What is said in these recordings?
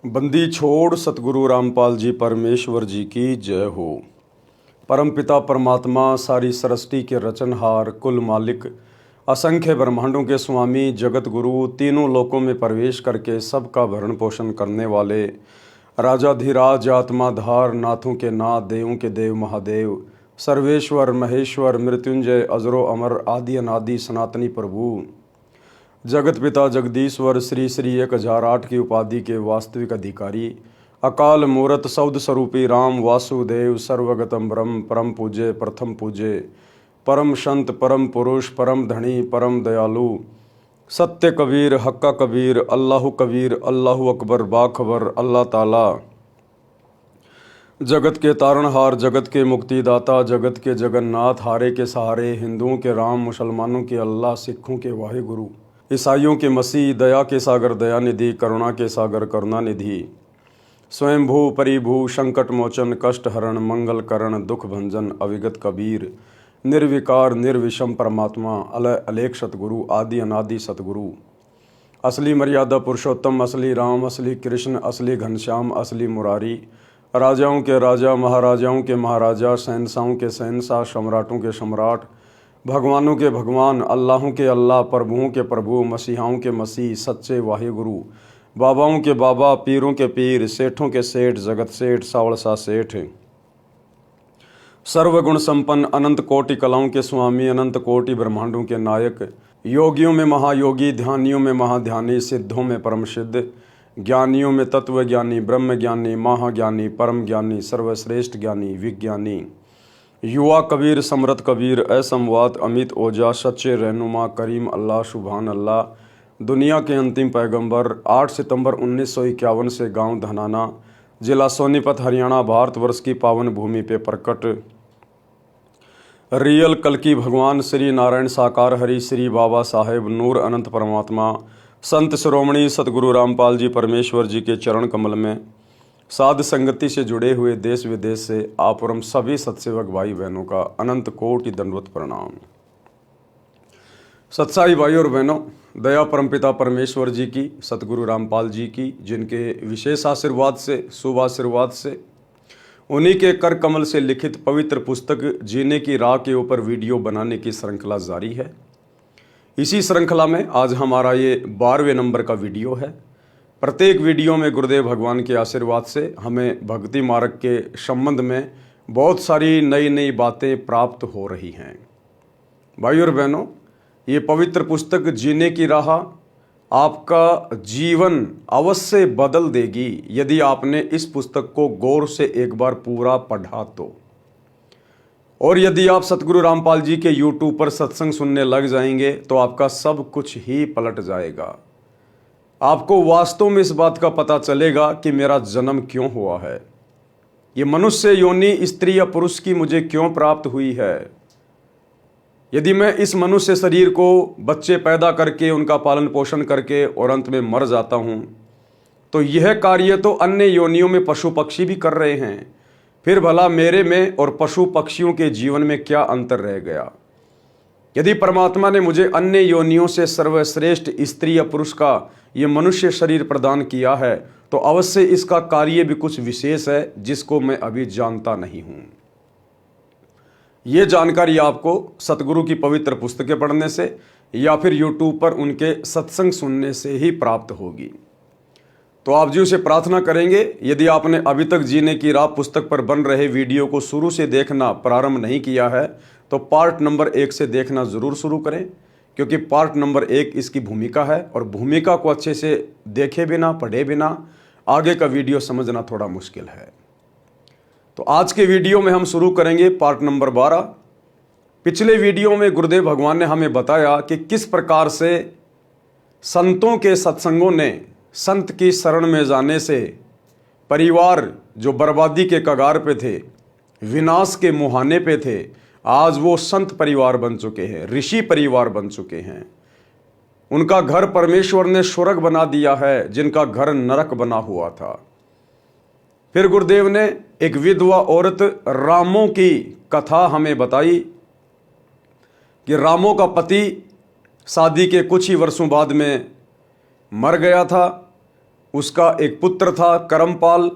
बंदी छोड़ सतगुरु रामपाल जी परमेश्वर जी की जय हो। परमपिता परमात्मा सारी सृष्टि के रचनहार कुल मालिक असंख्य ब्रह्मांडों के स्वामी जगत गुरु तीनों लोकों में प्रवेश करके सबका भरण पोषण करने वाले राजाधिराज आत्माधार नाथों के नाथ देवों के देव महादेव सर्वेश्वर महेश्वर मृत्युंजय अजरो अमर आदि अनादि सनातनी प्रभु जगत पिता जगदीश्वर श्री श्री 1008 की उपाधि के वास्तविक अधिकारी अकाल मूरत सौद स्वरूपी राम वासुदेव सर्वगतम ब्रह्म परम पूज्य प्रथम पूज्य परम संत परम पुरुष परम धनी परम दयालु सत्य कबीर हक्का कबीर अल्लाह अकबर बाखबर अल्लाह ताला जगत के तारणहार जगत के मुक्तिदाता जगत के जगन्नाथ हारे के सहारे हिंदुओं के राम मुसलमानों के अल्लाह सिखों के वाहिगुरु ईसाइयों के मसीह दया के सागर दयानिधि करुणा के सागर करुणानिधि स्वयंभू परिभू संकट मोचन कष्ट हरण मंगल करण दुख भंजन अविगत कबीर निर्विकार निर्विषम परमात्मा अलय अलेख सतगुरु आदि अनादि सतगुरु असली मर्यादा पुरुषोत्तम असली राम असली कृष्ण असली घनश्याम असली मुरारी राजाओं के राजा महाराजाओं के महाराजा शहंशाहों के शहंशाह सम्राटों के सम्राट भगवानों के भगवान अल्लाहों के अल्लाह प्रभुओं के प्रभु मसीहाओं के मसीह सच्चे वाहिगुरु बाबाओं के बाबा पीरों के पीर सेठों के सेठ जगत सेठ सावड़सा सेठ सर्वगुण संपन्न अनंत कोटि कलाओं के स्वामी अनंत कोटि ब्रह्मांडों के नायक योगियों में महायोगी ध्यानियों में महाध्यानी सिद्धों में परम सिद्ध ज्ञानियों में तत्व ज्ञानी ब्रह्म ज्ञानी महाज्ञानी परम ज्ञानी सर्वश्रेष्ठ ज्ञानी विज्ञानी युवा कबीर समरथ कबीर असमवात अमित ओजा सच्चे रहनुमा करीम अल्लाह सुभान अल्लाह दुनिया के अंतिम पैगंबर 8 सितंबर 1951 से गांव धनाना जिला सोनीपत हरियाणा भारतवर्ष की पावन भूमि पे प्रकट रियल कल्कि भगवान श्री नारायण साकार हरि श्री बाबा साहेब नूर अनंत परमात्मा संत शिरोमणि सतगुरु रामपाल जी परमेश्वर जी के चरण कमल में साध संगति से जुड़े हुए देश विदेश से आप और हम सभी सत्सेवक भाई बहनों का अनंत कोटि दंडवत प्रणाम। सत्साई भाई और बहनों, दया परमपिता परमेश्वर जी की सतगुरु रामपाल जी की जिनके विशेष आशीर्वाद से शुभ आशीर्वाद से उन्हीं के कर कमल से लिखित पवित्र पुस्तक जीने की राह के ऊपर वीडियो बनाने की श्रृंखला जारी है। इसी श्रृंखला में आज हमारा ये 12वें नंबर का वीडियो है। प्रत्येक वीडियो में गुरुदेव भगवान के आशीर्वाद से हमें भक्ति मार्ग के संबंध में बहुत सारी नई नई बातें प्राप्त हो रही हैं। भाई और बहनों, ये पवित्र पुस्तक जीने की राह आपका जीवन अवश्य बदल देगी यदि आपने इस पुस्तक को गौर से एक बार पूरा पढ़ा तो। और यदि आप सतगुरु रामपाल जी के YouTube पर सत्संग सुनने लग जाएंगे तो आपका सब कुछ ही पलट जाएगा। आपको वास्तव में इस बात का पता चलेगा कि मेरा जन्म क्यों हुआ है, ये मनुष्य योनि स्त्री या पुरुष की मुझे क्यों प्राप्त हुई है। यदि मैं इस मनुष्य शरीर को बच्चे पैदा करके उनका पालन पोषण करके और अंत में मर जाता हूं तो यह कार्य तो अन्य योनियों में पशु पक्षी भी कर रहे हैं। फिर भला मेरे में और पशु पक्षियों के जीवन में क्या अंतर रह गया। यदि परमात्मा ने मुझे अन्य योनियों से सर्वश्रेष्ठ स्त्री या पुरुष का ये मनुष्य शरीर प्रदान किया है तो अवश्य इसका कार्य भी कुछ विशेष है जिसको मैं अभी जानता नहीं हूं। ये जानकारी आपको सतगुरु की पवित्र पुस्तकें पढ़ने से या फिर YouTube पर उनके सत्संग सुनने से ही प्राप्त होगी। तो आप जी उसे प्रार्थना करेंगे, यदि आपने अभी तक जीने की राह पुस्तक पर बन रहे वीडियो को शुरू से देखना प्रारंभ नहीं किया है तो पार्ट नंबर 1 से देखना ज़रूर शुरू करें, क्योंकि पार्ट नंबर 1 इसकी भूमिका है और भूमिका को अच्छे से देखे बिना पढ़े बिना आगे का वीडियो समझना थोड़ा मुश्किल है। तो आज के वीडियो में हम शुरू करेंगे पार्ट नंबर 12। पिछले वीडियो में गुरुदेव भगवान ने हमें बताया कि किस प्रकार से संतों के सत्संगों ने संत की शरण में जाने से परिवार जो बर्बादी के कगार पे थे, विनाश के मुहाने पे थे, आज वो संत परिवार बन चुके हैं, ऋषि परिवार बन चुके हैं। उनका घर परमेश्वर ने स्वर्ग बना दिया है जिनका घर नरक बना हुआ था। फिर गुरुदेव ने एक विधवा औरत रामों की कथा हमें बताई कि रामों का पति शादी के कुछ ही वर्षों बाद में मर गया था उसका एक पुत्र था करमपाल,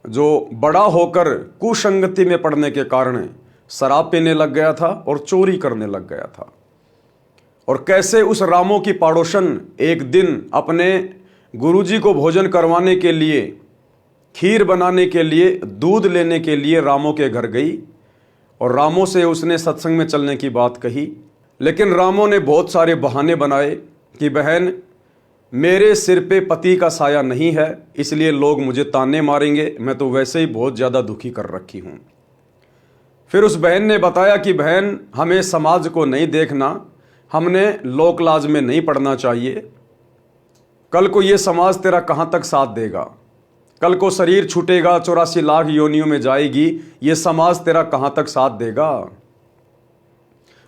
जो बड़ा होकर कुसंगति में पड़ने के कारण शराब पीने लग गया था और चोरी करने लग गया था। और कैसे उस रामों की पड़ोसन एक दिन अपने गुरुजी को भोजन करवाने के लिए, खीर बनाने के लिए, दूध लेने के लिए रामों के घर गई और रामों से उसने सत्संग में चलने की बात कही। लेकिन रामों ने बहुत सारे बहाने बनाए कि बहन, मेरे सिर पे पति का साया नहीं है, इसलिए लोग मुझे ताने मारेंगे, मैं तो वैसे ही बहुत ज़्यादा दुखी कर रखी हूँ। फिर उस बहन ने बताया कि बहन, हमें समाज को नहीं देखना, हमने लोक लाज में नहीं पड़ना चाहिए। कल को ये समाज तेरा कहाँ तक साथ देगा? कल को शरीर छूटेगा, 84 लाख योनियों में जाएगी, ये समाज तेरा कहाँ तक साथ देगा?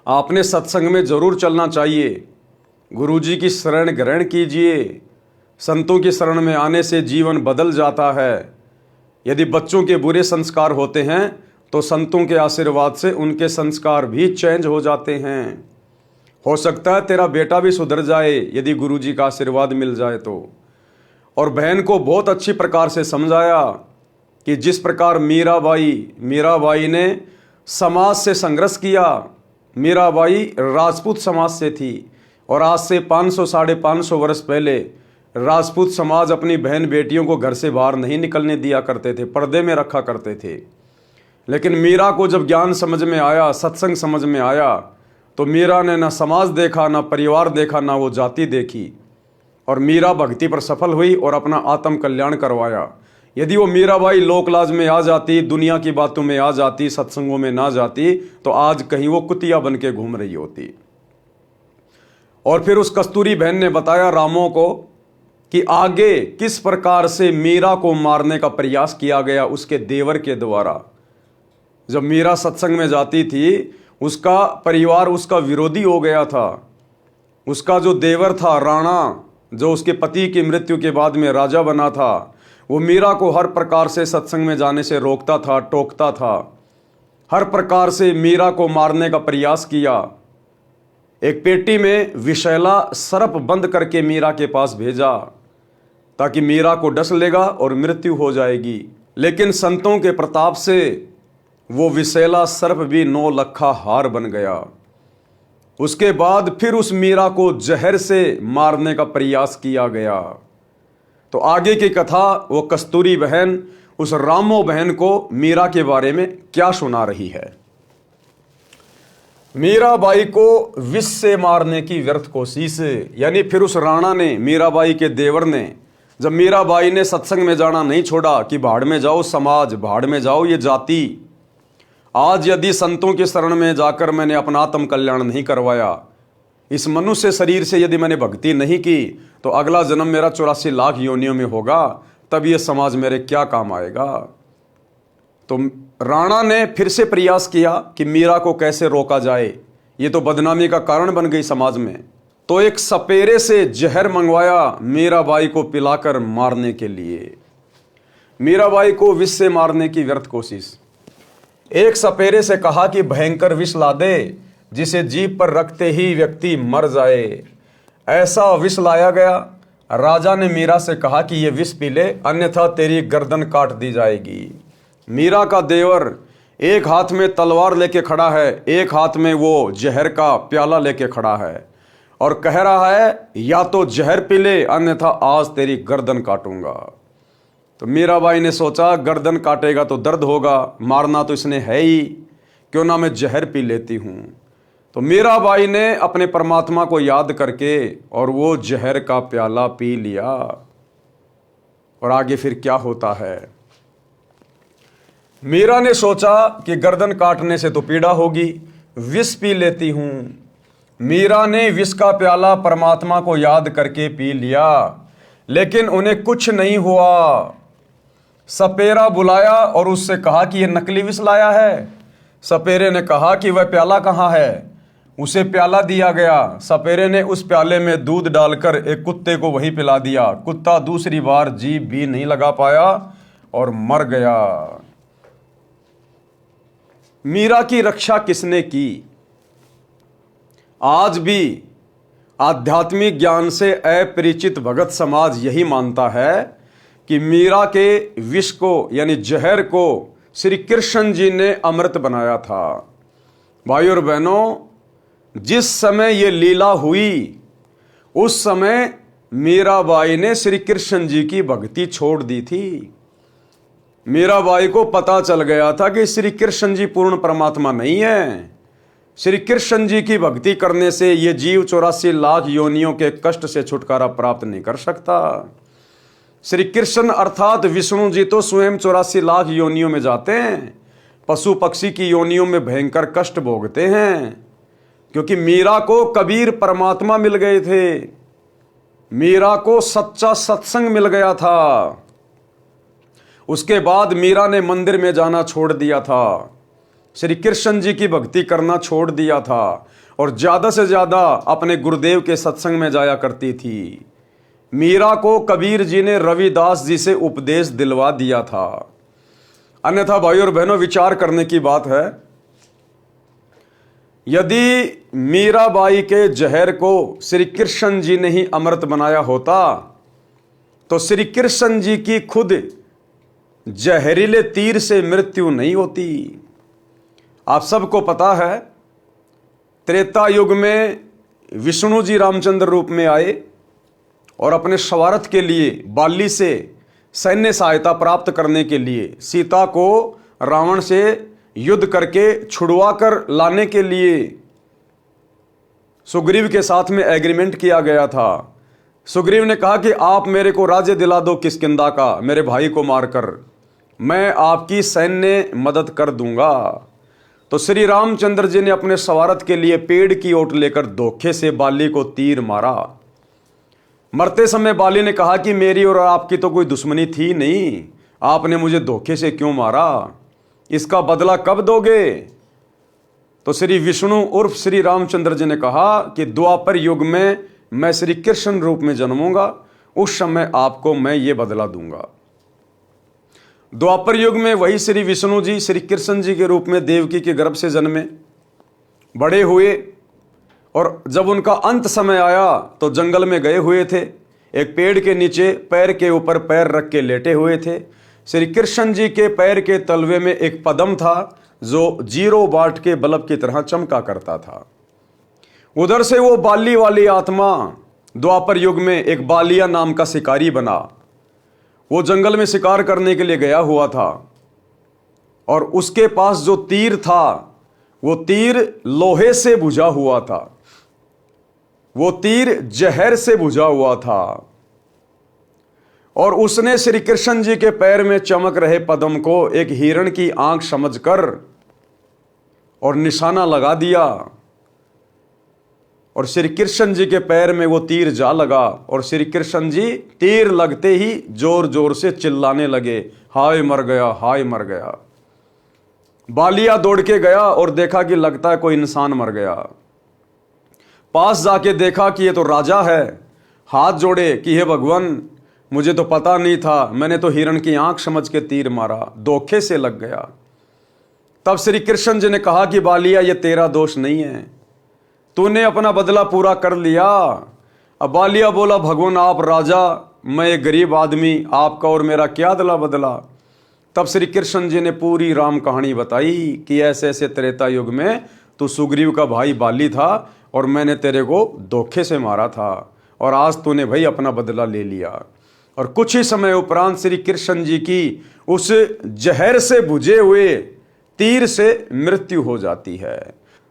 आपने सत्संग में जरूर चलना चाहिए, गुरुजी की शरण ग्रहण कीजिए। संतों की शरण में आने से जीवन बदल जाता है। यदि बच्चों के बुरे संस्कार होते हैं तो संतों के आशीर्वाद से उनके संस्कार भी चेंज हो जाते हैं। हो सकता है तेरा बेटा भी सुधर जाए यदि गुरुजी का आशीर्वाद मिल जाए तो। और बहन को बहुत अच्छी प्रकार से समझाया कि जिस प्रकार मीराबाई ने समाज से संघर्ष किया। मीराबाई राजपूत समाज से थी और आज से 500 साढ़े 500 वर्ष पहले राजपूत समाज अपनी बहन बेटियों को घर से बाहर नहीं निकलने दिया करते थे, पर्दे में रखा करते थे। लेकिन मीरा को जब ज्ञान समझ में आया, सत्संग समझ में आया, तो मीरा ने ना समाज देखा, ना परिवार देखा, ना वो जाति देखी, और मीरा भक्ति पर सफल हुई और अपना आत्म कल्याण करवाया। यदि वो मीराबाई लोकलाज में आ जाती, दुनिया की बातों में आ जाती, सत्संगों में ना जाती, तो आज कहीं वो कुतिया बन के घूम रही होती। और फिर उस कस्तूरी बहन ने बताया रामों को कि आगे किस प्रकार से मीरा को मारने का प्रयास किया गया उसके देवर के द्वारा। जब मीरा सत्संग में जाती थी, उसका परिवार उसका विरोधी हो गया था। उसका जो देवर था राणा, जो उसके पति की मृत्यु के बाद में राजा बना था, वो मीरा को हर प्रकार से सत्संग में जाने से रोकता था, टोकता था। हर प्रकार से मीरा को मारने का प्रयास किया। एक पेटी में विषैला सर्प बंद करके मीरा के पास भेजा ताकि मीरा को डस लेगा और मृत्यु हो जाएगी। लेकिन संतों के प्रताप से वो विषैला सर्प भी 9 लखा हार बन गया। उसके बाद फिर उस मीरा को जहर से मारने का प्रयास किया गया। तो आगे की कथा वो कस्तूरी बहन उस रामो बहन को मीरा के बारे में क्या सुना रही है। मीराबाई को विष से मारने की व्यर्थ कोशिश, यानी फिर उस राणा ने, मीराबाई के देवर ने, जब मीराबाई ने सत्संग में जाना नहीं छोड़ा कि भाड़ में जाओ समाज, भाड़ में जाओ ये जाति, आज यदि संतों के शरण में जाकर मैंने अपना आत्म कल्याण नहीं करवाया, इस मनुष्य शरीर से यदि मैंने भक्ति नहीं की, तो अगला जन्म मेरा 84 लाख योनियों में होगा, तब ये समाज मेरे क्या काम आएगा। तो राणा ने फिर से प्रयास किया कि मीरा को कैसे रोका जाए, ये तो बदनामी का कारण बन गई समाज में। तो एक सपेरे से जहर मंगवाया मीराबाई को पिलाकर मारने के लिए। मीराबाई को विष से मारने की व्यर्थ कोशिश। एक सपेरे से कहा कि भयंकर विष ला दे जिसे जीभ पर रखते ही व्यक्ति मर जाए। ऐसा विष लाया गया। राजा ने मीरा से कहा कि ये विष पी ले, अन्यथा तेरी गर्दन काट दी जाएगी। मीरा का देवर एक हाथ में तलवार लेके खड़ा है, एक हाथ में वो जहर का प्याला लेके खड़ा है और कह रहा है या तो जहर पी ले, अन्यथा आज तेरी गर्दन काटूंगा। तो मीराबाई ने सोचा गर्दन काटेगा तो दर्द होगा, मारना तो इसने है ही, क्यों ना मैं जहर पी लेती हूं। तो मीराबाई ने अपने परमात्मा को याद करके और वो जहर का प्याला पी लिया। और आगे फिर क्या होता है। मीरा ने सोचा कि गर्दन काटने से तो पीड़ा होगी, विष पी लेती हूं। मीरा ने विष का प्याला परमात्मा को याद करके पी लिया, लेकिन उन्हें कुछ नहीं हुआ। सपेरा बुलाया और उससे कहा कि यह नकली विष लाया है। सपेरे ने कहा कि वह प्याला कहाँ है। उसे प्याला दिया गया। सपेरे ने उस प्याले में दूध डालकर एक कुत्ते को वही पिला दिया। कुत्ता दूसरी बार जीभ भी नहीं लगा पाया और मर गया। मीरा की रक्षा किसने की? आज भी आध्यात्मिक ज्ञान से अपरिचित भगत समाज यही मानता है कि मीरा के विष को यानी जहर को श्री कृष्ण जी ने अमृत बनाया था। भाइयों और बहनों, जिस समय ये लीला हुई उस समय मीराबाई ने श्री कृष्ण जी की भक्ति छोड़ दी थी। मीराबाई को पता चल गया था कि श्री कृष्ण जी पूर्ण परमात्मा नहीं है। श्री कृष्ण जी की भक्ति करने से ये जीव 84 लाख योनियों के कष्ट से छुटकारा प्राप्त नहीं कर सकता। श्री कृष्ण अर्थात विष्णु जी तो स्वयं 84 लाख योनियों में जाते हैं, पशु पक्षी की योनियों में भयंकर कष्ट भोगते हैं, क्योंकि मीरा को कबीर परमात्मा मिल गए थे। मीरा को सच्चा सत्संग मिल गया था। उसके बाद मीरा ने मंदिर में जाना छोड़ दिया था, श्री कृष्ण जी की भक्ति करना छोड़ दिया था और ज्यादा से ज्यादा अपने गुरुदेव के सत्संग में जाया करती थी। मीरा को कबीर जी ने रविदास जी से उपदेश दिलवा दिया था। अन्यथा भाइयों और बहनों, विचार करने की बात है, यदि मीराबाई के जहर को श्री कृष्ण जी ने ही अमृत बनाया होता तो श्री कृष्ण जी की खुद जहरीले तीर से मृत्यु नहीं होती। आप सबको पता है, त्रेता युग में विष्णु जी रामचंद्र रूप में आए और अपने स्वार्थ के लिए बाली से सैन्य सहायता प्राप्त करने के लिए सीता को रावण से युद्ध करके छुड़वा कर लाने के लिए सुग्रीव के साथ में एग्रीमेंट किया गया था। सुग्रीव ने कहा कि आप मेरे को राज्य दिला दो किष्किंधा का, मेरे भाई को मारकर, मैं आपकी सैन्य मदद कर दूंगा। तो श्री रामचंद्र जी ने अपने स्वार्थ के लिए पेड़ की ओट लेकर धोखे से बाली को तीर मारा। मरते समय बाली ने कहा कि मेरी और आपकी तो कोई दुश्मनी थी नहीं, आपने मुझे धोखे से क्यों मारा, इसका बदला कब दोगे? तो श्री विष्णु उर्फ श्री रामचंद्र जी ने कहा कि द्वापर युग में मैं श्री कृष्ण रूप में जन्मूंगा, उस समय आपको मैं ये बदला दूंगा। द्वापर युग में वही श्री विष्णु जी श्री कृष्ण जी के रूप में देवकी के गर्भ से जन्मे, बड़े हुए, और जब उनका अंत समय आया तो जंगल में गए हुए थे, एक पेड़ के नीचे पैर के ऊपर पैर रख के लेटे हुए थे। श्री कृष्ण जी के पैर के तलवे में एक पद्म था जो 0 वाट के बल्ब की तरह चमका करता था। उधर से वो बाली वाली आत्मा द्वापर युग में एक बालिया नाम का शिकारी बना। वो जंगल में शिकार करने के लिए गया हुआ था और उसके पास जो तीर था वो तीर लोहे से बुझा हुआ था, वो तीर जहर से बुझा हुआ था, और उसने श्री कृष्ण जी के पैर में चमक रहे पद्म को एक हिरण की आंख समझकर और निशाना लगा दिया, और श्री कृष्ण जी के पैर में वो तीर जा लगा और श्री कृष्ण जी तीर लगते ही जोर जोर से चिल्लाने लगे, हाय मर गया, हाय मर गया। बालिया दौड़ के गया और देखा कि लगता है कोई इंसान मर गया। पास जाके देखा कि ये तो राजा है, हाथ जोड़े कि हे भगवान, मुझे तो पता नहीं था, मैंने तो हिरण की आंख समझ के तीर मारा, धोखे से लग गया। तब श्री कृष्ण जी ने कहा कि बालिया, ये तेरा दोष नहीं है, तूने अपना बदला पूरा कर लिया। अब बालिया बोला, भगवान आप राजा, मैं एक गरीब आदमी, आपका और मेरा क्या अदला बदला। तब श्री कृष्ण जी ने पूरी राम कहानी बताई कि ऐसे ऐसे त्रेता युग में तू सुग्रीव का भाई बाली था और मैंने तेरे को धोखे से मारा था, और आज तूने भाई अपना बदला ले लिया। और कुछ ही समय उपरांत श्री कृष्ण जी की उस जहर से बुझे हुए तीर से मृत्यु हो जाती है।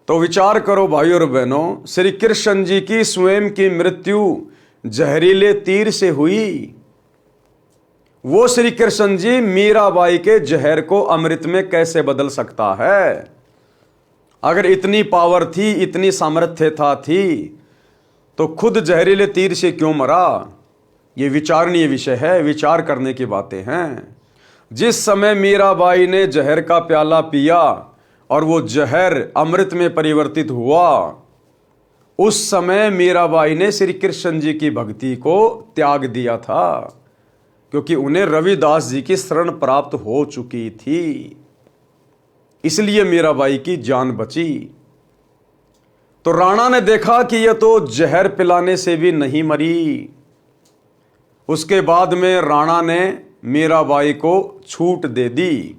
तो विचार करो भाइयों और बहनों, श्री कृष्ण जी की स्वयं की मृत्यु जहरीले तीर से हुई। वो श्री कृष्ण जी मीराबाई के जहर को अमृत में कैसे बदल सकता है? अगर इतनी पावर थी, इतनी सामर्थ्यता थी, तो खुद जहरीले तीर से क्यों मरा? ये विचारणीय विषय है, विचार करने की बातें हैं। जिस समय मीराबाई ने जहर का प्याला पिया और वो जहर अमृत में परिवर्तित हुआ, उस समय मीराबाई ने श्री कृष्ण जी की भक्ति को त्याग दिया था, क्योंकि उन्हें रविदास जी की शरण प्राप्त हो चुकी थी। इसलिए मीराबाई की जान बची। तो राणा ने देखा कि यह तो जहर पिलाने से भी नहीं मरी। उसके बाद में राणा ने मीराबाई को छूट दे दी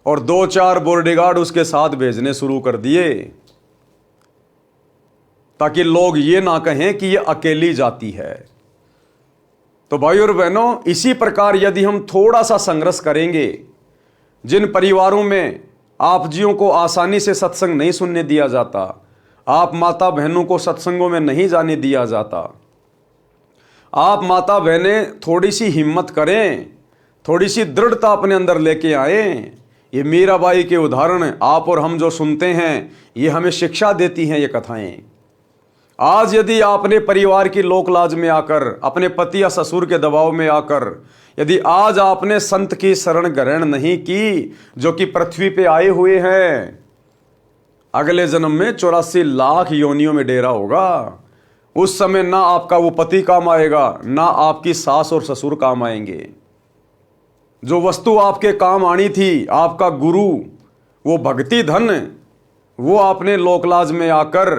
और 2-4 बॉडीगार्ड उसके साथ भेजने शुरू कर दिए, ताकि लोग ये ना कहें कि यह अकेली जाती है। तो भाई और बहनों, इसी प्रकार यदि हम थोड़ा सा संघर्ष करेंगे, जिन परिवारों में आप जियों को आसानी से सत्संग नहीं सुनने दिया जाता, आप माता बहनों को सत्संगों में नहीं जाने दिया जाता, आप माता बहनें थोड़ी सी हिम्मत करें, थोड़ी सी दृढ़ता अपने अंदर लेके आए। ये मीराबाई के उदाहरण आप और हम जो सुनते हैं, ये हमें शिक्षा देती हैं ये कथाएं। आज यदि आपने परिवार की लोकलाज में आकर, अपने पति या ससुर के दबाव में आकर, यदि आज आपने संत की शरण ग्रहण नहीं की, जो कि पृथ्वी पे आए हुए हैं, अगले जन्म में 84 लाख योनियों में डेरा होगा। उस समय ना आपका वो पति काम आएगा, ना आपकी सास और ससुर काम आएंगे। जो वस्तु आपके काम आनी थी, आपका गुरु, वो भक्ति धन, वो आपने लोकलाज में आकर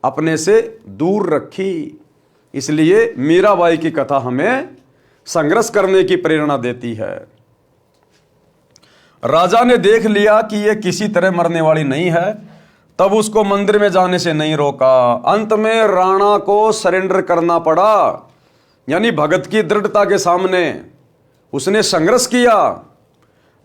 अपने से दूर रखी। इसलिए मीराबाई की कथा हमें संघर्ष करने की प्रेरणा देती है। राजा ने देख लिया कि यह किसी तरह मरने वाली नहीं है, तब उसको मंदिर में जाने से नहीं रोका। अंत में राणा को सरेंडर करना पड़ा, यानी भगत की दृढ़ता के सामने उसने संघर्ष किया।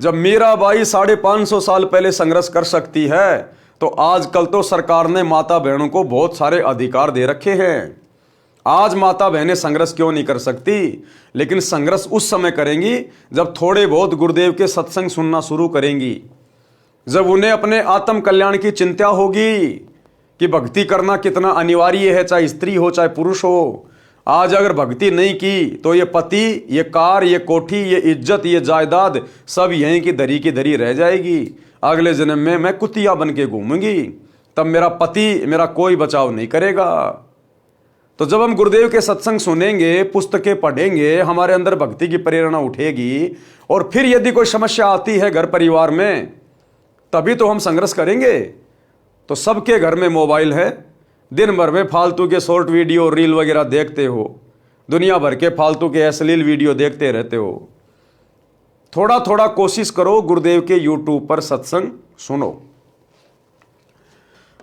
जब मीराबाई 550 साल पहले संघर्ष कर सकती है, तो आजकल तो सरकार ने माता बहनों को बहुत सारे अधिकार दे रखे हैं। आज माता बहनें संघर्ष क्यों नहीं कर सकती? लेकिन संघर्ष उस समय करेंगी जब थोड़े बहुत गुरुदेव के सत्संग सुनना शुरू करेंगी, जब उन्हें अपने आत्म कल्याण की चिंता होगी कि भक्ति करना कितना अनिवार्य है, चाहे स्त्री हो चाहे पुरुष हो। आज अगर भक्ति नहीं की तो ये पति, ये कार, ये कोठी, ये इज्जत, ये जायदाद सब यहीं की धरी रह जाएगी। अगले जन्म में मैं कुतिया बन के घूमूंगी, तब मेरा पति, मेरा कोई बचाव नहीं करेगा। तो जब हम गुरुदेव के सत्संग सुनेंगे, पुस्तकें पढ़ेंगे, हमारे अंदर भक्ति की प्रेरणा उठेगी, और फिर यदि कोई समस्या आती है घर परिवार में, तभी तो हम संघर्ष करेंगे। तो सबके घर में मोबाइल है, दिन भर में फालतू के शॉर्ट वीडियो, रील वगैरह देखते हो, दुनिया भर के फालतू के अश्लील वीडियो देखते रहते हो। थोड़ा थोड़ा कोशिश करो, गुरुदेव के यूट्यूब पर सत्संग सुनो।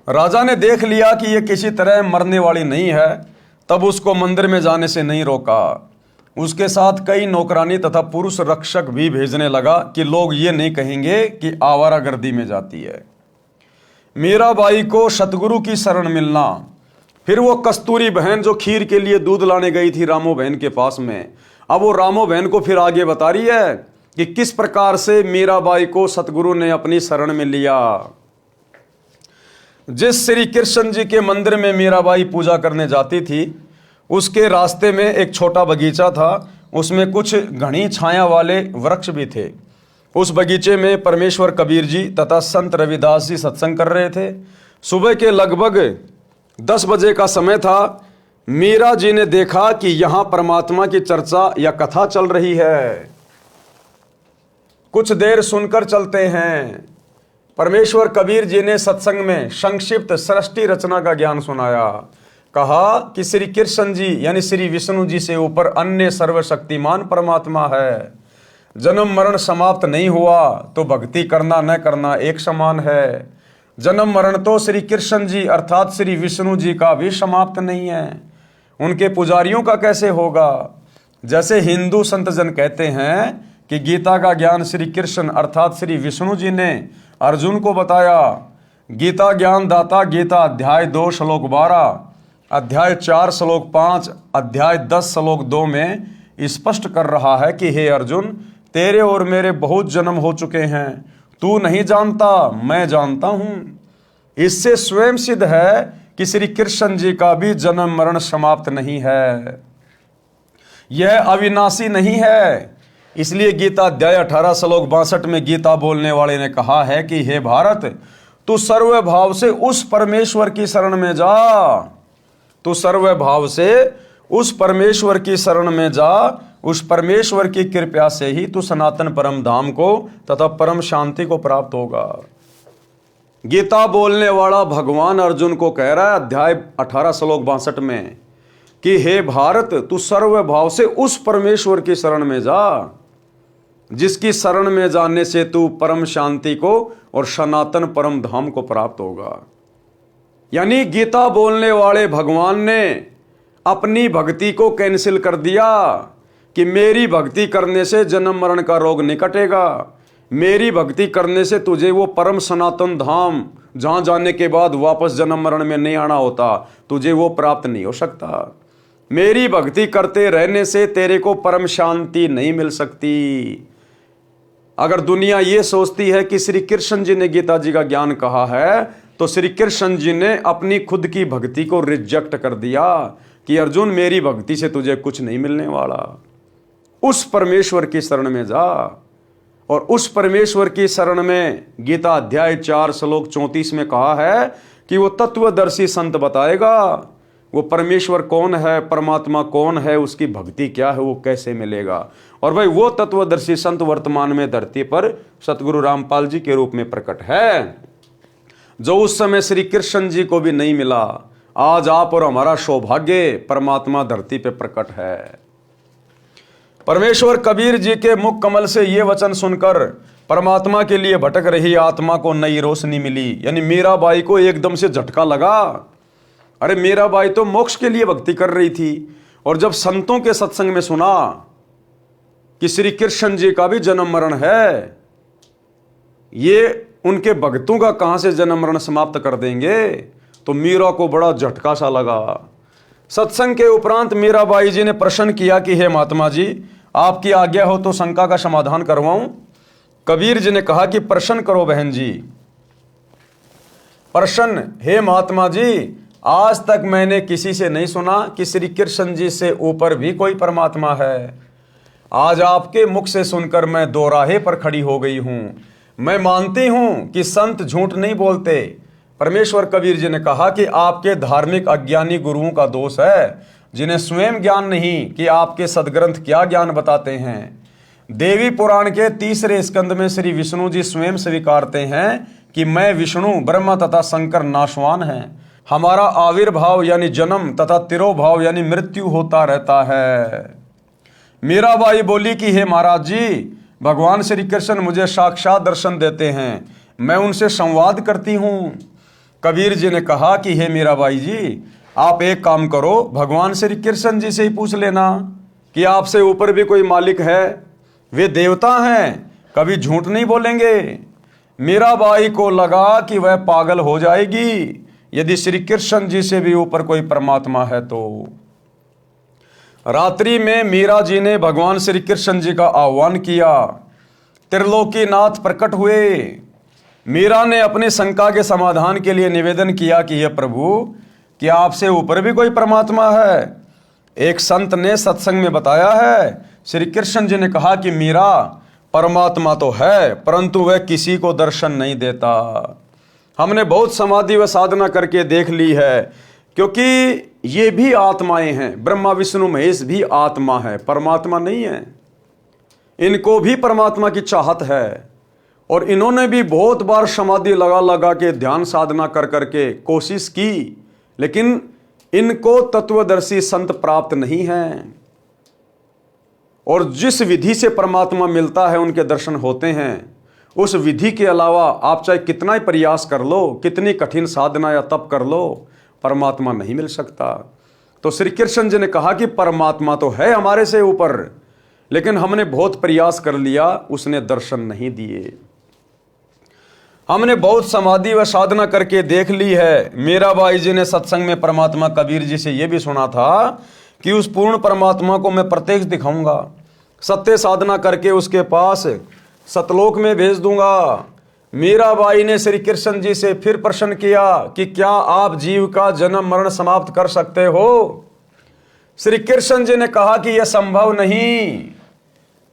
राजा ने देख लिया कि यह किसी तरह मरने वाली नहीं है, तब उसको मंदिर में जाने से नहीं रोका। उसके साथ कई नौकरानी तथा पुरुष रक्षक भी भेजने लगा कि लोग ये नहीं कहेंगे कि आवारागर्दी में जाती है। मीराबाई को सतगुरु की शरण मिलना, फिर वो कस्तूरी बहन जो खीर के लिए दूध लाने गई थी रामो बहन के पास में, अब वो रामो बहन को फिर आगे बता रही है कि किस प्रकार से मीराबाई को सतगुरु ने अपनी शरण में लिया। जिस श्री कृष्ण जी के मंदिर में मीराबाई पूजा करने जाती थी, उसके रास्ते में एक छोटा बगीचा था, उसमें कुछ घनी छाया वाले वृक्ष भी थे। उस बगीचे में परमेश्वर कबीर जी तथा संत रविदास जी सत्संग कर रहे थे। सुबह के लगभग 10 बजे का समय था। मीरा जी ने देखा कि यहां परमात्मा की चर्चा या कथा चल रही है। कुछ देर सुनकर चलते हैं। परमेश्वर कबीर जी ने सत्संग में संक्षिप्त सृष्टि रचना का ज्ञान सुनाया। कहा कि श्री कृष्ण जी यानी श्री विष्णु जी से ऊपर अन्य सर्वशक्तिमान परमात्मा है। जन्म मरण समाप्त नहीं हुआ तो भक्ति करना न करना एक समान है। जन्म मरण तो श्री कृष्ण जी अर्थात श्री विष्णु जी का भी समाप्त नहीं है, उनके पुजारियों का कैसे होगा? जैसे हिंदू संत जन कहते हैं कि गीता का ज्ञान श्री कृष्ण अर्थात श्री विष्णु जी ने अर्जुन को बताया। गीता ज्ञान दाता गीता अध्याय 2 श्लोक 12, अध्याय 4 श्लोक 5, अध्याय 10 श्लोक 2 में स्पष्ट कर रहा है कि हे अर्जुन, तेरे और मेरे बहुत जन्म हो चुके हैं, तू नहीं जानता, मैं जानता हूं। इससे स्वयं सिद्ध है कि श्री कृष्ण जी का भी जन्म मरण समाप्त नहीं है, यह अविनाशी नहीं है। इसलिए गीता अध्याय 18 श्लोक 62 में गीता बोलने वाले ने कहा है कि हे भारत, तू सर्वभाव से उस परमेश्वर की शरण में जा, तू सर्वभाव से उस परमेश्वर की शरण में जा। उस परमेश्वर की कृपा से ही तू सनातन परम धाम को तथा परम शांति को प्राप्त होगा। गीता बोलने वाला भगवान अर्जुन को कह रहा है अध्याय 18 श्लोक 62 में कि हे भारत, तू सर्वभाव से उस परमेश्वर की शरण में जा जिसकी शरण में जाने से तू परम शांति को और सनातन परम धाम को प्राप्त होगा। यानी गीता बोलने वाले भगवान ने अपनी भक्ति को कैंसिल कर दिया कि मेरी भक्ति करने से जन्म मरण का रोग नहीं कटेगा, मेरी भक्ति करने से तुझे वो परम सनातन धाम जहां जाने के बाद वापस जन्म मरण में नहीं आना होता, तुझे वो प्राप्त नहीं हो सकता। मेरी भक्ति करते रहने से तेरे को परम शांति नहीं मिल सकती। अगर दुनिया ये सोचती है कि श्री कृष्ण जी ने गीता जी का ज्ञान कहा है, तो श्री कृष्ण जी ने अपनी खुद की भक्ति को रिजेक्ट कर दिया कि अर्जुन, मेरी भक्ति से तुझे कुछ नहीं मिलने वाला। उस परमेश्वर की शरण में जा, और उस परमेश्वर की शरण में गीता अध्याय 4 श्लोक 34 में कहा है कि वो तत्वदर्शी संत बताएगा वो परमेश्वर कौन है, परमात्मा कौन है, उसकी भक्ति क्या है, वो कैसे मिलेगा। और भाई वो तत्वदर्शी संत वर्तमान में धरती पर सतगुरु रामपाल जी के रूप में प्रकट है, जो उस समय श्री कृष्ण जी को भी नहीं मिला। आज आप और हमारा सौभाग्य परमात्मा धरती पे प्रकट है। परमेश्वर कबीर जी के मुख कमल से ये वचन सुनकर परमात्मा के लिए भटक रही आत्मा को नई रोशनी मिली। यानी मीराबाई को एकदम से झटका लगा, अरे मीराबाई तो मोक्ष के लिए भक्ति कर रही थी, और जब संतों के सत्संग में सुना कि श्री कृष्ण जी का भी जन्म मरण है, ये उनके भक्तों का कहां से जन्म मरण समाप्त कर देंगे, तो मीरा को बड़ा झटका सा लगा। सत्संग के उपरांत मीराबाई जी ने प्रश्न किया कि हे महात्मा जी, आपकी आज्ञा हो तो शंका का समाधान करवाऊं। कबीर जी ने कहा कि प्रश्न करो बहन जी। प्रश्न, हे महात्मा जी, आज तक मैंने किसी से नहीं सुना कि श्री कृष्ण जी से ऊपर भी कोई परमात्मा है। आज आपके मुख से सुनकर मैं दोराहे पर खड़ी हो गई हूं। मैं मानती हूं कि संत झूठ नहीं बोलते। परमेश्वर कबीर जी ने कहा कि आपके धार्मिक अज्ञानी गुरुओं का दोष है, जिन्हें स्वयं ज्ञान नहीं कि आपके सदग्रंथ क्या ज्ञान बताते हैं। देवी पुराण के 3 स्कंद में श्री विष्णु जी स्वयं स्वीकारते हैं कि मैं विष्णु ब्रह्मा तथा शंकर नाशवान हैं। हमारा आविर्भाव यानी जन्म तथा तिरोभाव यानी मृत्यु होता रहता है। मीराबाई बोली कि हे महाराज जी, भगवान श्री कृष्ण मुझे साक्षात दर्शन देते हैं, मैं उनसे संवाद करती हूँ। कबीर जी ने कहा कि हे मीराबाई जी, आप एक काम करो, भगवान श्री कृष्ण जी से ही पूछ लेना कि आपसे ऊपर भी कोई मालिक है। वे देवता हैं, कभी झूठ नहीं बोलेंगे। मीराबाई को लगा कि वह पागल हो जाएगी यदि श्री कृष्ण जी से भी ऊपर कोई परमात्मा है तो। रात्रि में मीरा जी ने भगवान श्री कृष्ण जी का आह्वान किया। त्रिलोकीनाथ प्रकट हुए। मीरा ने अपनी शंका के समाधान के लिए निवेदन किया कि हे प्रभु, क्या आपसे ऊपर भी कोई परमात्मा है? एक संत ने सत्संग में बताया है, श्री कृष्ण जी ने कहा कि मीरा, परमात्मा तो है परंतु वह किसी को दर्शन नहीं देता। हमने बहुत समाधि व साधना करके देख ली है, क्योंकि ये भी आत्माएं हैं। ब्रह्मा विष्णु महेश भी आत्मा है, परमात्मा नहीं है। इनको भी परमात्मा की चाहत है, और इन्होंने भी बहुत बार समाधि लगा लगा के ध्यान साधना कर करके कोशिश की, लेकिन इनको तत्वदर्शी संत प्राप्त नहीं हैं। और जिस विधि से परमात्मा मिलता है, उनके दर्शन होते हैं, उस विधि के अलावा आप चाहे कितना ही प्रयास कर लो, कितनी कठिन साधना या तप कर लो, परमात्मा नहीं मिल सकता। तो श्री कृष्ण जी ने कहा कि परमात्मा तो है हमारे से ऊपर, लेकिन हमने बहुत प्रयास कर लिया, उसने दर्शन नहीं दिए। हमने बहुत समाधि व साधना करके देख ली है। मीराबाई जी ने सत्संग में परमात्मा कबीर जी से यह भी सुना था कि उस पूर्ण परमात्मा को मैं प्रत्यक्ष दिखाऊंगा, सत्य साधना करके उसके पास सतलोक में भेज दूंगा। मीराबाई ने श्री कृष्ण जी से फिर प्रश्न किया कि क्या आप जीव का जन्म मरण समाप्त कर सकते हो? श्री कृष्ण जी ने कहा कि यह संभव नहीं।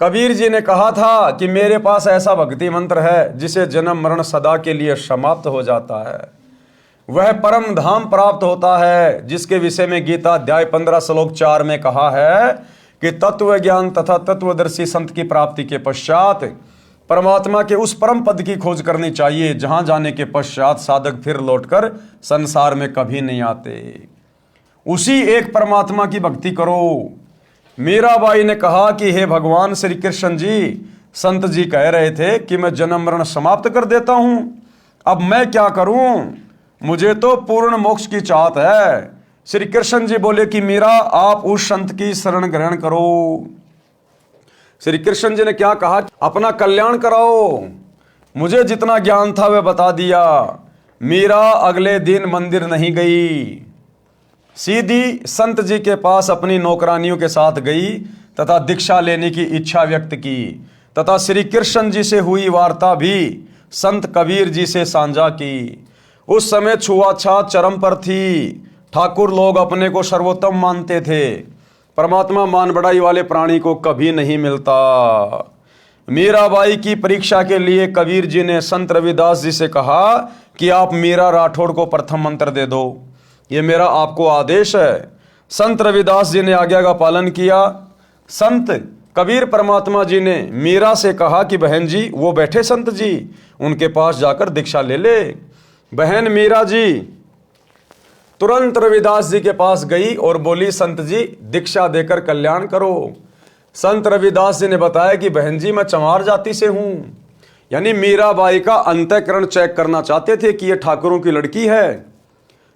कबीर जी ने कहा था कि मेरे पास ऐसा भक्ति मंत्र है जिसे जन्म मरण सदा के लिए समाप्त हो जाता है। वह परम धाम प्राप्त होता है, जिसके विषय में गीता अध्याय 15 श्लोक 4 में कहा है कि तत्व ज्ञान तथा तत्वदर्शी संत की प्राप्ति के पश्चात परमात्मा के उस परम पद की खोज करनी चाहिए जहां जाने के पश्चात साधक फिर लौटकर संसार में कभी नहीं आते। उसी एक परमात्मा की भक्ति करो। मीराबाई ने कहा कि हे भगवान श्री कृष्ण जी, संत जी कह रहे थे कि मैं जन्म मरण समाप्त कर देता हूं, अब मैं क्या करूं, मुझे तो पूर्ण मोक्ष की चाहत है। श्री कृष्ण जी बोले कि मीरा, आप उस संत की शरण ग्रहण करो। श्री कृष्ण जी ने क्या कहा, अपना कल्याण कराओ। मुझे जितना ज्ञान था वह बता दिया। मीरा अगले दिन मंदिर नहीं गई, सीधी संत जी के पास अपनी नौकरानियों के साथ गई तथा दीक्षा लेने की इच्छा व्यक्त की तथा श्री कृष्ण जी से हुई वार्ता भी संत कबीर जी से साझा की। उस समय छुआछात चरम पर थी। ठाकुर लोग अपने को सर्वोत्तम मानते थे। परमात्मा मान बढ़ाई वाले प्राणी को कभी नहीं मिलता। मीराबाई की परीक्षा के लिए कबीर जी ने संत रविदास जी से कहा कि आप मीरा राठौड़ को प्रथम मंत्र दे दो, ये मेरा आपको आदेश है। संत रविदास जी ने आज्ञा का पालन किया। संत कबीर परमात्मा जी ने मीरा से कहा कि बहन जी, वो बैठे संत जी, उनके पास जाकर दीक्षा ले ले। बहन मीरा जी तुरंत रविदास जी के पास गई और बोली, संत जी दीक्षा देकर कल्याण करो। संत रविदास जी ने बताया कि बहन जी, मैं चमार जाति से हूं। यानी मीराबाई का अंतःकरण चेक करना चाहते थे कि ये ठाकुरों की लड़की है,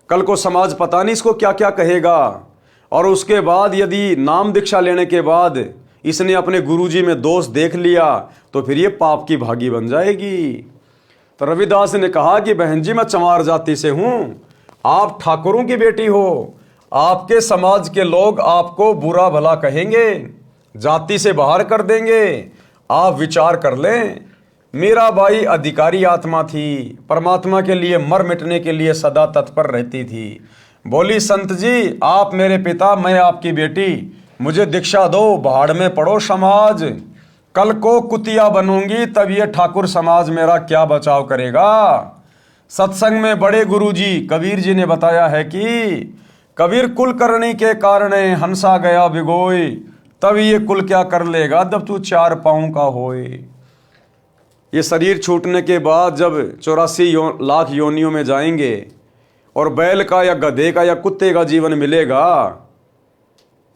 कल को समाज पता नहीं इसको क्या क्या कहेगा। और उसके बाद यदि नाम दीक्षा लेने के बाद इसने अपने गुरुजी में दोष देख लिया तो फिर ये पाप की भागी बन जाएगी। तो रविदास ने कहा कि बहन जी, मैं चमार जाति से हूं, आप ठाकुरों की बेटी हो, आपके समाज के लोग आपको बुरा भला कहेंगे, जाति से बाहर कर देंगे, आप विचार कर लें। मीराबाई अधिकारी आत्मा थी, परमात्मा के लिए मर मिटने के लिए सदा तत्पर रहती थी। बोली, संत जी आप मेरे पिता, मैं आपकी बेटी, मुझे दीक्षा दो, भाड़ में पड़ो समाज, कल को कुतिया बनूंगी तब ये ठाकुर समाज मेरा क्या बचाव करेगा। सत्संग में बड़े गुरुजी कबीर जी ने बताया है कि कबीर कुल करनी के कारण हंसा गया भिगोई, तब ये कुल क्या कर लेगा जब तू 4 पांव का होए। ये शरीर छूटने के बाद जब 84 लाख योनियों में जाएंगे और बैल का या गधे का या कुत्ते का जीवन मिलेगा,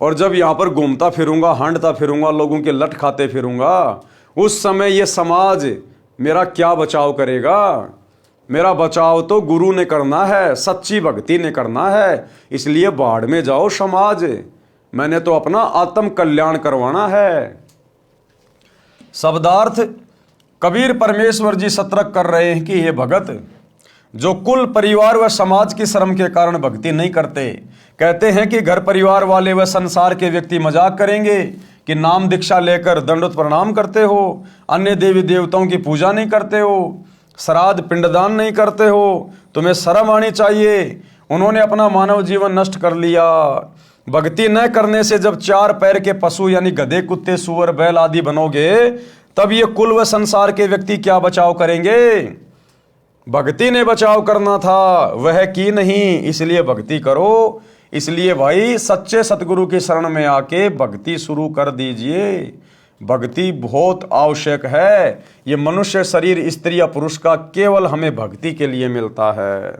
और जब यहाँ पर घूमता फिरूंगा, हांडता फिरूंगा, लोगों के लट खाते फिरूंगा, उस समय ये समाज मेरा क्या बचाव करेगा। मेरा बचाव तो गुरु ने करना है, सच्ची भक्ति ने करना है। इसलिए बाढ़ में जाओ समाज, मैंने तो अपना आत्म कल्याण करवाना है। शब्दार्थ, कबीर परमेश्वर जी सतर्क कर रहे हैं कि हे भगत, जो कुल परिवार व समाज की शर्म के कारण भक्ति नहीं करते, कहते हैं कि घर परिवार वाले व संसार के व्यक्ति मजाक करेंगे कि नाम दीक्षा लेकर दंडवत प्रणाम करते हो, अन्य देवी देवताओं की पूजा नहीं करते हो, श्राद्ध पिंडदान नहीं करते हो, तुम्हें शर्म आनी चाहिए। उन्होंने अपना मानव जीवन नष्ट कर लिया। भक्ति न करने से जब 4 पैर के पशु यानी गधे, कुत्ते, सुअर, बैल आदि बनोगे, तब ये कुल व संसार के व्यक्ति क्या बचाव करेंगे। भक्ति ने बचाव करना था, वह की नहीं, इसलिए भक्ति करो। इसलिए भाई सच्चे सतगुरु की शरण में आके भक्ति शुरू कर दीजिए। भक्ति बहुत आवश्यक है। ये मनुष्य शरीर स्त्री या पुरुष का केवल हमें भक्ति के लिए मिलता है।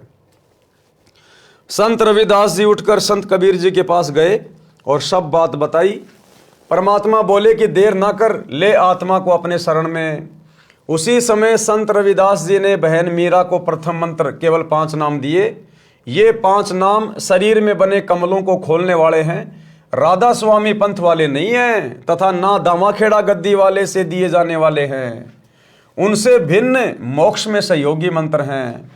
संत रविदास जी उठकर संत कबीर जी के पास गए और सब बात बताई। परमात्मा बोले कि देर ना कर, ले आत्मा को अपने शरण में। उसी समय संत रविदास जी ने बहन मीरा को प्रथम मंत्र केवल 5 नाम दिए। ये 5 नाम शरीर में बने कमलों को खोलने वाले हैं, राधा स्वामी पंथ वाले नहीं हैं तथा ना दामाखेड़ा गद्दी वाले से दिए जाने वाले हैं। उनसे भिन्न मोक्ष में सहयोगी मंत्र हैं।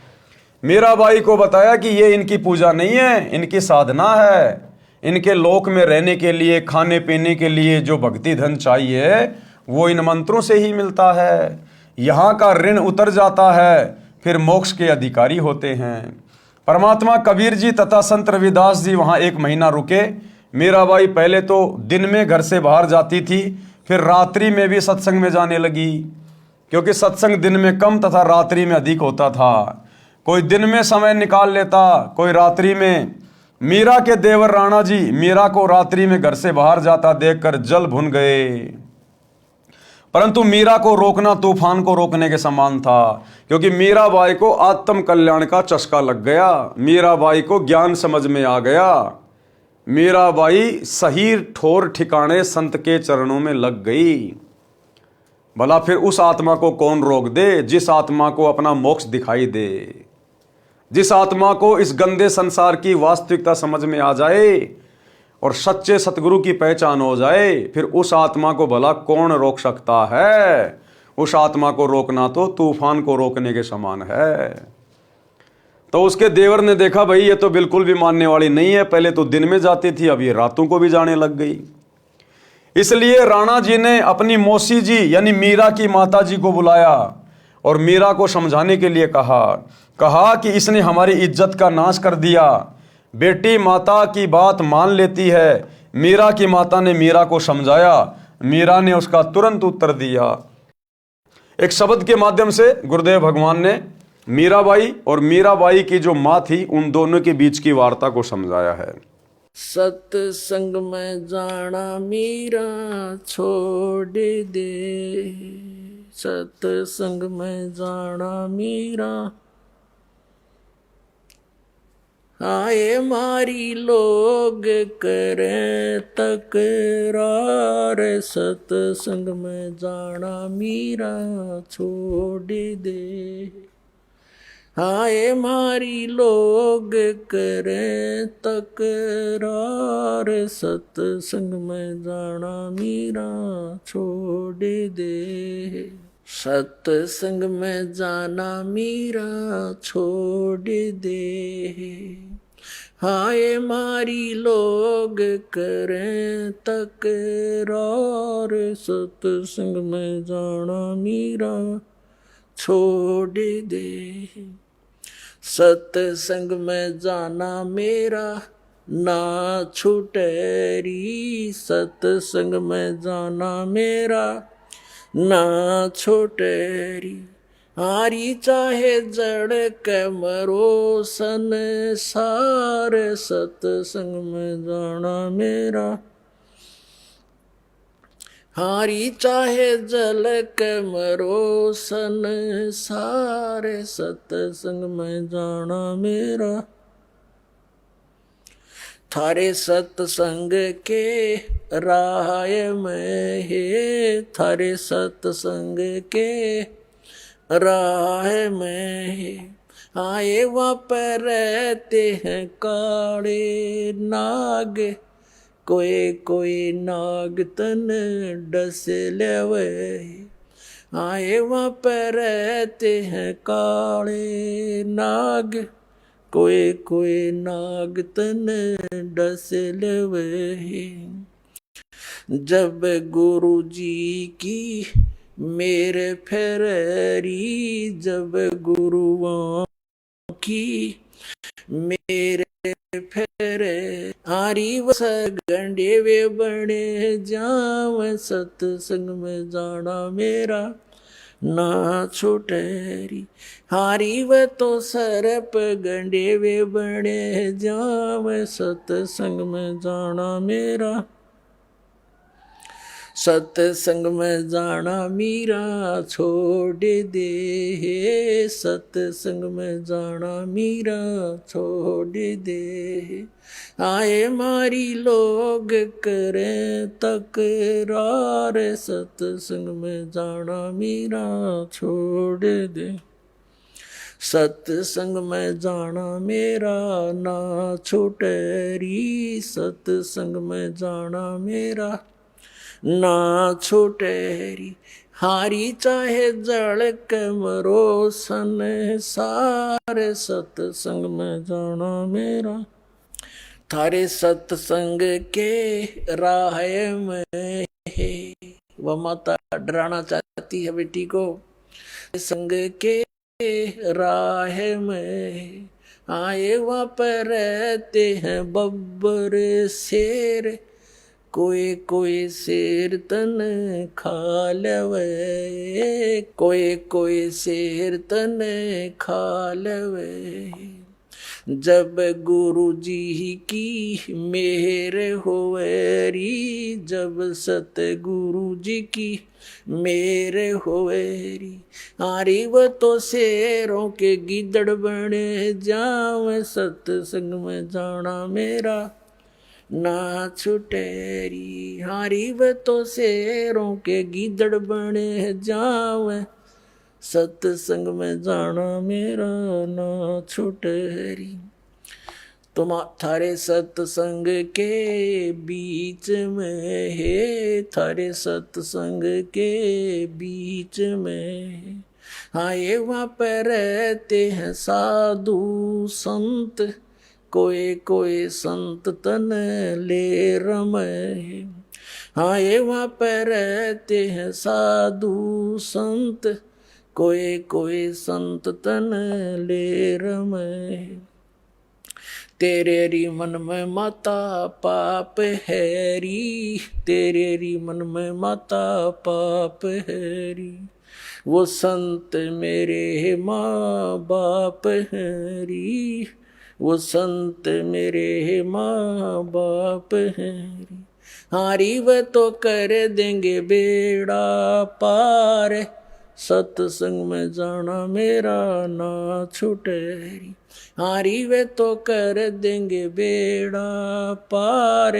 मीराबाई को बताया कि ये इनकी पूजा नहीं है, इनकी साधना है। इनके लोक में रहने के लिए, खाने पीने के लिए जो भक्ति धन चाहिए वो इन मंत्रों से ही मिलता है। यहाँ का ऋण उतर जाता है, फिर मोक्ष के अधिकारी होते हैं। परमात्मा कबीर जी तथा संत रविदास जी वहाँ 1 महीना रुके। मीराबाई पहले तो दिन में घर से बाहर जाती थी, फिर रात्रि में भी सत्संग में जाने लगी, क्योंकि सत्संग दिन में कम तथा रात्रि में अधिक होता था। कोई दिन में समय निकाल लेता, कोई रात्रि में। मीरा के देवर राणा जी मीरा को रात्रि में घर से बाहर जाता देखकर जल भुन गए। परंतु मीरा को रोकना तूफान को रोकने के समान था, क्योंकि मीराबाई को आत्म कल्याण का चस्का लग गया, मीराबाई को ज्ञान समझ में आ गया, मीराबाई सही ठोर ठिकाने संत के चरणों में लग गई। भला फिर उस आत्मा को कौन रोक दे, जिस आत्मा को अपना मोक्ष दिखाई दे, जिस आत्मा को इस गंदे संसार की वास्तविकता समझ में आ जाए और सच्चे सतगुरु की पहचान हो जाए, फिर उस आत्मा को भला कौन रोक सकता है। उस आत्मा को रोकना तो तूफान को रोकने के समान है। तो उसके देवर ने देखा भाई ये तो बिल्कुल भी मानने वाली नहीं है, पहले तो दिन में जाती थी, अब ये रातों को भी जाने लग गई। इसलिए राणा जी ने अपनी मौसी जी यानी मीरा की माता जी को बुलाया और मीरा को समझाने के लिए कहा कि इसने हमारी इज्जत का नाश कर दिया। बेटी माता की बात मान लेती है। मीरा की माता ने मीरा को समझाया, मीरा ने उसका तुरंत उत्तर दिया। एक शब्द के माध्यम से गुरुदेव भगवान ने मीराबाई और मीराबाई की जो माँ थी उन दोनों के बीच की वार्ता को समझाया है। सत्संग में जाना मीरा छोड़ दे, सत्संग में जाना मीरा, आए मारी लोग करें तकरार, सत्संग में जाना मीरा छोड़ दे, आए मारी लोग करें तकरार, सत्संग में जाना मीरा छोड़ दे, सत्संग में जाना मीरा छोड़ दे, हाय मारी लोग करें तकरार, सत्संग में जाना मीरा छोड़ दे, सत्संग में जाना मेरा ना छूटेरी, सत्संग में जाना मेरा ना छूटेरी, हारी चाहे जड़ के मरो संसार, सत्संग में जाना मेरा, हारी चाहे जल के मरो संसार, सत्संग में जाना मेरा, थारे सत्संग के राह में है, थारे सत्संग के राह में है, आए वहाँ पर रहते हैं काले नाग, कोई कोई नाग तन डस लेवे, आए वहाँ पर रहते हैं काले नाग, कोई कोई नाग तन डस लेवे, जब गुरु जी की मेरे फेरी, जब गुरुओं की मेरे फेरे, आरी वस गंडे वे बने जाव, सत्संग में जाना मेरा ना छूटेरी, हारी व तो सरप गंडे वे बने जाव, सत्संग में जाना मेरा, सत्संग में जाना मीरा छोड़ दे, सत्संग में जाना मीरा छोड़ दे, आए मारी लोग करें तकरार, सत्संग में जाना मीरा छोड़ दे, सत्संग में जाना मेरा ना छूटेरी, सत्संग में जाना मेरा ना छूटेरी, हारी चाहे जड़ के मरो संसार, सत्संग में जाना मेरा, थारे सत्संग के राह में है, वह माता डराना चाहती है बेटी को, संग के राह में आए वहाँ पर रहते हैं बब्बर शेर, कोई कोई शेर तन खा लेवे, कोई कोई शेर तन खा लेवे, जब गुरु जी की मेहर होवेरी, जब सतगुरु जी की मेहर होवेरी। हारी वो तो शेरों के गिदड़ बने जावे, सत्संग में जाना मेरा ना छुटेरी। हारी वो तो शेरों के गिदड़ बने जावे, सत्संग में जाना मेरा ना छुटेरी। तुम थारे सत्संग के बीच में है, थारे सत्संग के बीच में। हाँ ये वहाँ पर रहते हैं साधु संत, कोई कोई संत तन ले रमे। हाँ ये वहाँ पर रहते हैं साधु संत, कोई कोई संत तन ले रमे। तेरे री मन में माता पाप हैरी, तेरे री मन में माता पाप हैरी। वो संत मेरे माँ बाप हैरी, वो संत मेरे माँ बाप हैरी। हारी वह तो कर देंगे बेड़ा पार, सत्संग में जाना मेरा ना छुटेरी। हारी वे तो कर देंगे बेड़ा पार,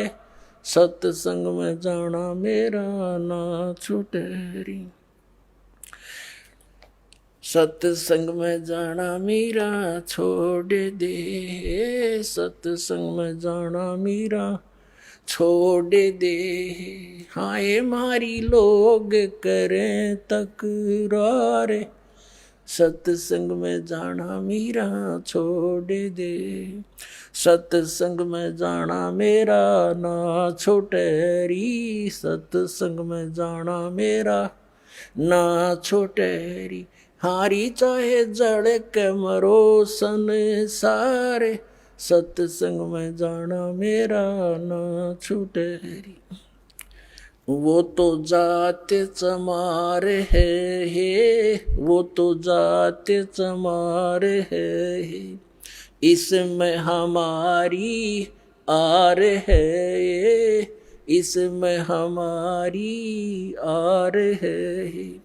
सत्संग में जाना मेरा ना छुटेरी। सत्संग में जाना मेरा छोड़ दे, सत्संग में जाना मेरा छोड़ दे। हाँ ये मारी लोग करें तकरार, सत्संग में जाना मेरा छोड़ दे। सत्संग में जाना मेरा ना छोटेरी, सत्संग में जाना मेरा ना छोटेरी। हारी चाहे जड़ के मरो संसार, सत्संग में जाना मेरा ना छूटेरी। वो तो जात चमार है, वो तो जात चमार है, इसमें हमारी आर है, इसमें हमारी आर है।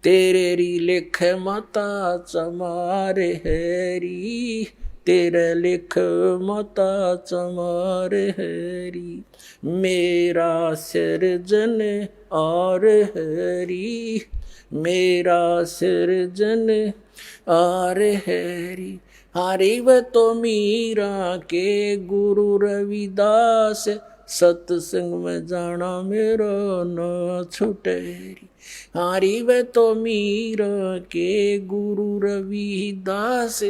तेरे री लिख माता चमार हैरी, तेरे लिख माता चमार हैरी। मेरा सिरजन और हैरी, मेरा सिरजन और हैरी। हारी व तो मीरा के गुरु रविदास, सत्संग में जाना मेरा न छुटेरी। हारी व तो मीरा के गुरु रविदास,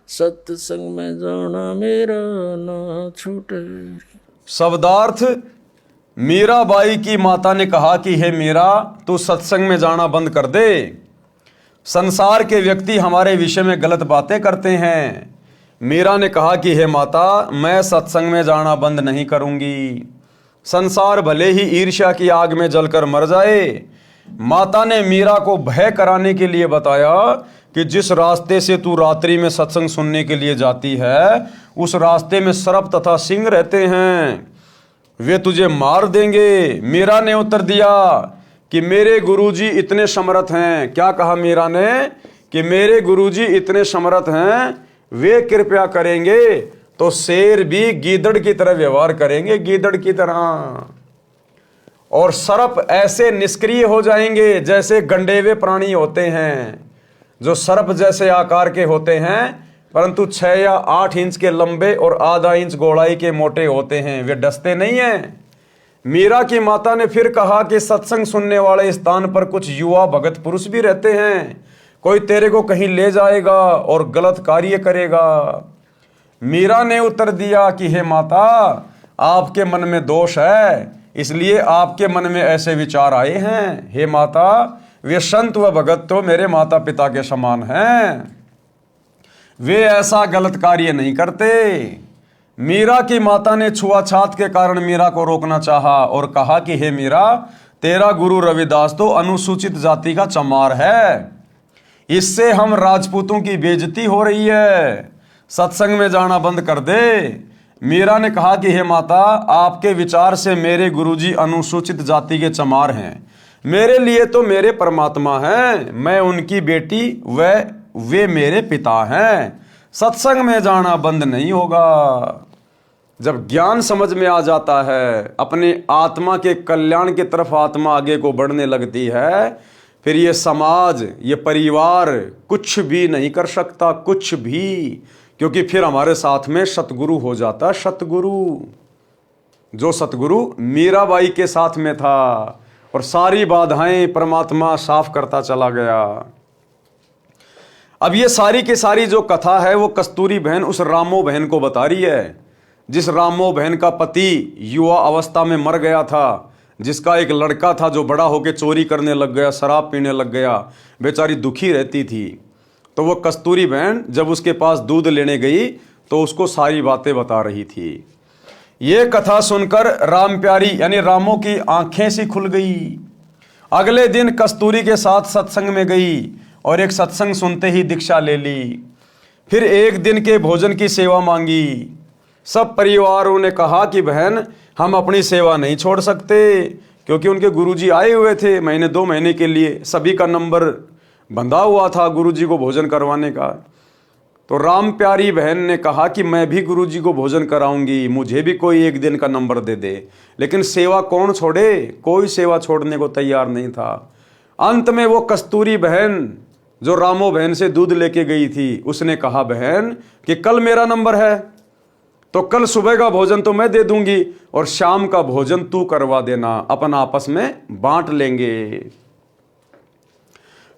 सत्संग में जाना मेरा न छुटेरी। शब्दार्थ, मीराबाई की माता ने कहा कि हे मीरा, तू सत्संग में जाना बंद कर दे। संसार के व्यक्ति हमारे विषय में गलत बातें करते हैं। मीरा ने कहा कि हे माता, मैं सत्संग में जाना बंद नहीं करूंगी। संसार भले ही ईर्ष्या की आग में जलकर मर जाए। माता ने मीरा को भय कराने के लिए बताया कि जिस रास्ते से तू रात्रि में सत्संग सुनने के लिए जाती है, उस रास्ते में सर्प तथा सिंह रहते हैं, वे तुझे मार देंगे। मीरा ने उत्तर दिया कि मेरे गुरुजी इतने समर्थ हैं। क्या कहा मीरा ने? कि मेरे गुरुजी इतने समर्थ हैं, वे कृपया करेंगे तो शेर भी गीदड़ की तरह व्यवहार करेंगे, गीदड़ की तरह। और सर्प ऐसे निष्क्रिय हो जाएंगे जैसे गंडेवे प्राणी होते हैं, जो सर्प जैसे आकार के होते हैं, परंतु 6 या 8 इंच के लंबे और आधा इंच गोलाई के मोटे होते हैं। वे डसते नहीं हैं। मीरा की माता ने फिर कहा कि सत्संग सुनने वाले स्थान पर कुछ युवा भगत पुरुष भी रहते हैं, कोई तेरे को कहीं ले जाएगा और गलत कार्य करेगा। मीरा ने उत्तर दिया कि हे माता, आपके मन में दोष है, इसलिए आपके मन में ऐसे विचार आए हैं। हे माता, वे संत व भगत तो मेरे माता पिता के समान हैं, वे ऐसा गलत कार्य नहीं करते। मीरा की माता ने छुआछात के कारण मीरा को रोकना चाहा और कहा कि हे मीरा, तेरा गुरु रविदास तो अनुसूचित जाति का चमार है, इससे हम राजपूतों की बेइज्जती हो रही है। सत्संग में जाना बंद कर दे। मीरा ने कहा कि हे माता, आपके विचार से मेरे गुरुजी अनुसूचित जाति के चमार हैं। मेरे लिए तो मेरे परमात्मा हैं, मैं उनकी बेटी, वे मेरे पिता हैं। सत्संग में जाना बंद नहीं होगा। जब ज्ञान समझ में आ जाता है, अपने आत्मा के कल्याण की तरफ आत्मा आगे को बढ़ने लगती है, फिर ये समाज, ये परिवार कुछ भी नहीं कर सकता, कुछ भी, क्योंकि फिर हमारे साथ में सतगुरु हो जाता। सतगुरु, जो सतगुरु मीराबाई के साथ में था और सारी बाधाएं परमात्मा साफ करता चला गया। अब ये सारी की सारी जो कथा है वो कस्तूरी बहन उस रामो बहन को बता रही है, जिस रामो बहन का पति युवा अवस्था में मर गया था, जिसका एक लड़का था जो बड़ा होकर चोरी करने लग गया, शराब पीने लग गया, बेचारी दुखी रहती थी। तो वो कस्तूरी बहन जब उसके पास दूध लेने गई तो उसको सारी बातें बता रही थी। ये कथा सुनकर राम प्यारी यानी रामो की आंखें सी खुल गई। अगले दिन कस्तूरी के साथ सत्संग में गई और एक सत्संग सुनते ही दीक्षा ले ली। फिर एक दिन के भोजन की सेवा मांगी। सब परिवारों ने कहा कि बहन, हम अपनी सेवा नहीं छोड़ सकते, क्योंकि उनके गुरुजी आए हुए थे महीने 2 महीने के लिए, सभी का नंबर बंधा हुआ था गुरुजी को भोजन करवाने का। तो राम प्यारी बहन ने कहा कि मैं भी गुरुजी को भोजन कराऊंगी, मुझे भी कोई एक दिन का नंबर दे दे। लेकिन सेवा कौन छोड़े, कोई सेवा छोड़ने को तैयार नहीं था। अंत में वो कस्तूरी बहन जो रामो बहन से दूध लेके गई थी, उसने कहा बहन कि कल मेरा नंबर है, तो कल सुबह का भोजन तो मैं दे दूंगी और शाम का भोजन तू करवा देना, अपन आपस में बांट लेंगे।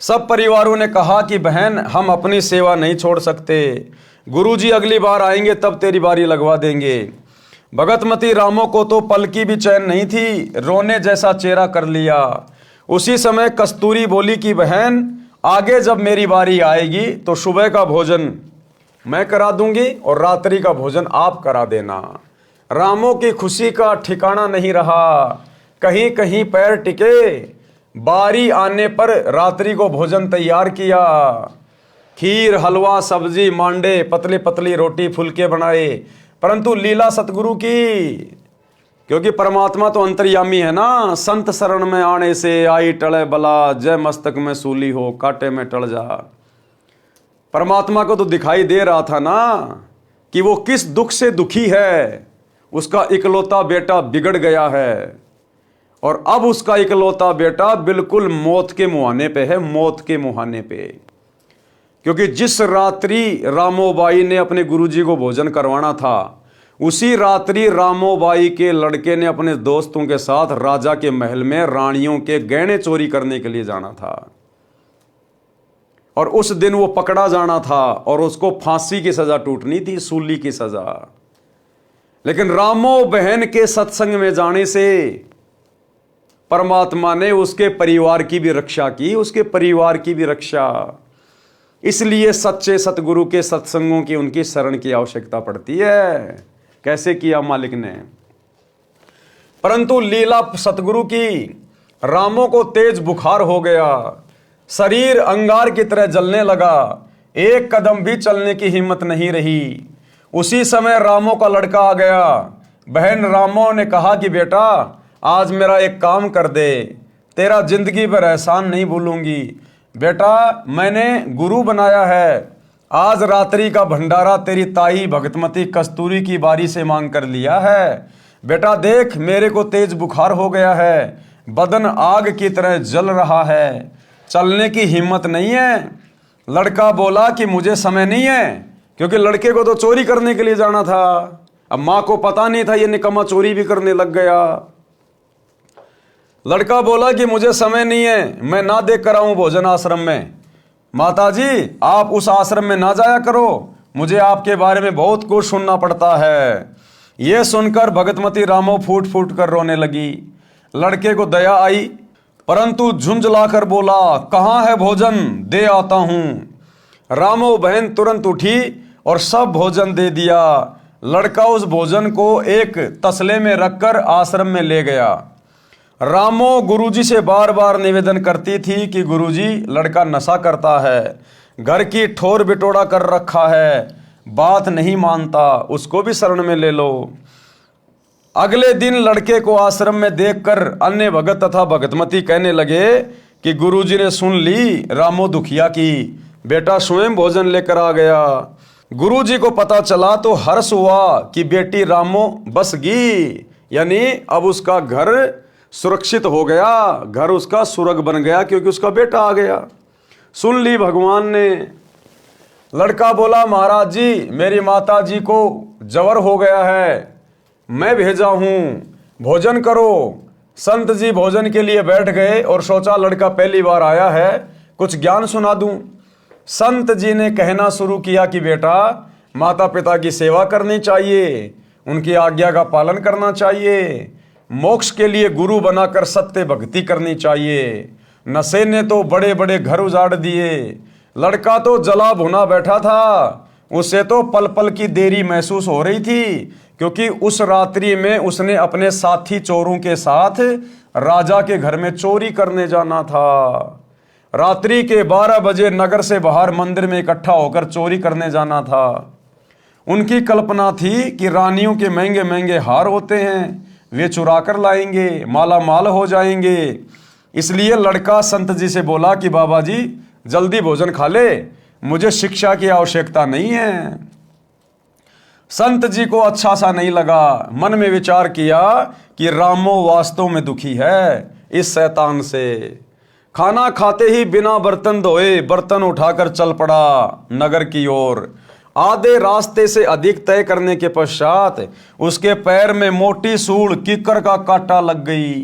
सब परिवारों ने कहा कि बहन, हम अपनी सेवा नहीं छोड़ सकते, गुरुजी अगली बार आएंगे तब तेरी बारी लगवा देंगे। भगतमती रामो को तो पल की भी चैन नहीं थी, रोने जैसा चेहरा कर लिया। उसी समय कस्तूरी बोली कि बहन, आगे जब मेरी बारी आएगी तो सुबह का भोजन मैं करा दूंगी और रात्रि का भोजन आप करा देना। रामो की खुशी का ठिकाना नहीं रहा, कहीं कहीं पैर टिके। बारी आने पर रात्रि को भोजन तैयार किया। खीर, हलवा, सब्जी, मांडे, पतली पतली रोटी, फुलके बनाए। परंतु लीला सतगुरु की, क्योंकि परमात्मा तो अंतर्यामी है ना। संत शरण में आने से आई टले बला, जय मस्तक में सूली हो, कांटे में टल जा। परमात्मा को तो दिखाई दे रहा था ना कि वो किस दुख से दुखी है। उसका इकलौता बेटा बिगड़ गया है और अब उसका इकलौता बेटा बिल्कुल मौत के मुहाने पे है, मौत के मुहाने पे। क्योंकि जिस रात्रि रामोबाई ने अपने गुरुजी को भोजन करवाना था, उसी रात्रि रामोबाई के लड़के ने अपने दोस्तों के साथ राजा के महल में रानियों के गहने चोरी करने के लिए जाना था और उस दिन वो पकड़ा जाना था और उसको फांसी की सजा टूटनी थी, सूली की सजा। लेकिन रामो बहन के सत्संग में जाने से परमात्मा ने उसके परिवार की भी रक्षा की, उसके परिवार की भी रक्षा। इसलिए सच्चे सतगुरु के सत्संगों की, उनकी शरण की आवश्यकता पड़ती है। कैसे किया मालिक ने। परंतु लीला सतगुरु की, रामो को तेज बुखार हो गया, शरीर अंगार की तरह जलने लगा, एक कदम भी चलने की हिम्मत नहीं रही। उसी समय रामो का लड़का आ गया। बहन रामो ने कहा कि बेटा, आज मेरा एक काम कर दे, तेरा जिंदगी भर एहसान नहीं भूलूंगी। बेटा, मैंने गुरु बनाया है, आज रात्रि का भंडारा तेरी ताई भगतमती कस्तूरी की बारी से मांग कर लिया है। बेटा देख, मेरे को तेज बुखार हो गया है, बदन आग की तरह जल रहा है, चलने की हिम्मत नहीं है। लड़का बोला कि मुझे समय नहीं है, क्योंकि लड़के को तो चोरी करने के लिए जाना था। अब माँ को पता नहीं था ये निकम्मा चोरी भी करने लग गया। लड़का बोला कि मुझे समय नहीं है, मैं ना देख कर आऊं भोजन आश्रम में। माताजी, आप उस आश्रम में ना जाया करो, मुझे आपके बारे में बहुत कुछ सुनना पड़ता है। यह सुनकर भगतमती रामो फूट फूट कर रोने लगी। लड़के को दया आई, परंतु झुंझलाकर बोला, कहाँ है भोजन, दे आता हूं। रामो बहन तुरंत उठी और सब भोजन दे दिया। लड़का उस भोजन को एक तसले में रखकर आश्रम में ले गया। रामो गुरुजी से बार बार निवेदन करती थी कि गुरुजी, लड़का नशा करता है, घर की ठोर बिटोड़ा कर रखा है, बात नहीं मानता उसको भी शरण में ले लो। अगले दिन लड़के को आश्रम में देखकर अन्य भगत तथा भगतमती कहने लगे कि गुरुजी ने सुन ली रामो दुखिया की, बेटा स्वयं भोजन लेकर आ गया। गुरुजी को पता चला तो हर्ष हुआ कि बेटी रामो बस गई, यानी अब उसका घर सुरक्षित हो गया, घर उसका सुरग बन गया क्योंकि उसका बेटा आ गया। सुन ली भगवान ने। लड़का बोला महाराज जी मेरी माता जी को जवर हो गया है, मैं भेजा हूं, भोजन करो। संत जी भोजन के लिए बैठ गए और सोचा लड़का पहली बार आया है, कुछ ज्ञान सुना दूं। संत जी ने कहना शुरू किया कि बेटा माता पिता की सेवा करनी चाहिए, उनकी आज्ञा का पालन करना चाहिए, मोक्ष के लिए गुरु बनाकर सत्य भक्ति करनी चाहिए। नशे ने तो बड़े बड़े घर उजाड़ दिए। लड़का तो जला भुना बैठा था, उसे तो पल पल की देरी महसूस हो रही थी क्योंकि उस रात्रि में उसने अपने साथी चोरों के साथ राजा के घर में चोरी करने जाना था। रात्रि के 12 बजे नगर से बाहर मंदिर में इकट्ठा होकर चोरी करने जाना था। उनकी कल्पना थी कि रानियों के महंगे महंगे हार होते हैं, वे चुरा कर लाएंगे, माला माल हो जाएंगे। इसलिए लड़का संत जी से बोला कि बाबा जी जल्दी भोजन खा ले, मुझे शिक्षा की आवश्यकता नहीं है। संत जी को अच्छा सा नहीं लगा, मन में विचार किया कि रामो वास्तव में दुखी है इस शैतान से। खाना खाते ही बिना बर्तन धोए बर्तन उठाकर चल पड़ा नगर की ओर। आधे रास्ते से अधिक तय करने के पश्चात उसके पैर में मोटी सूल कीकर का कांटा लग गई।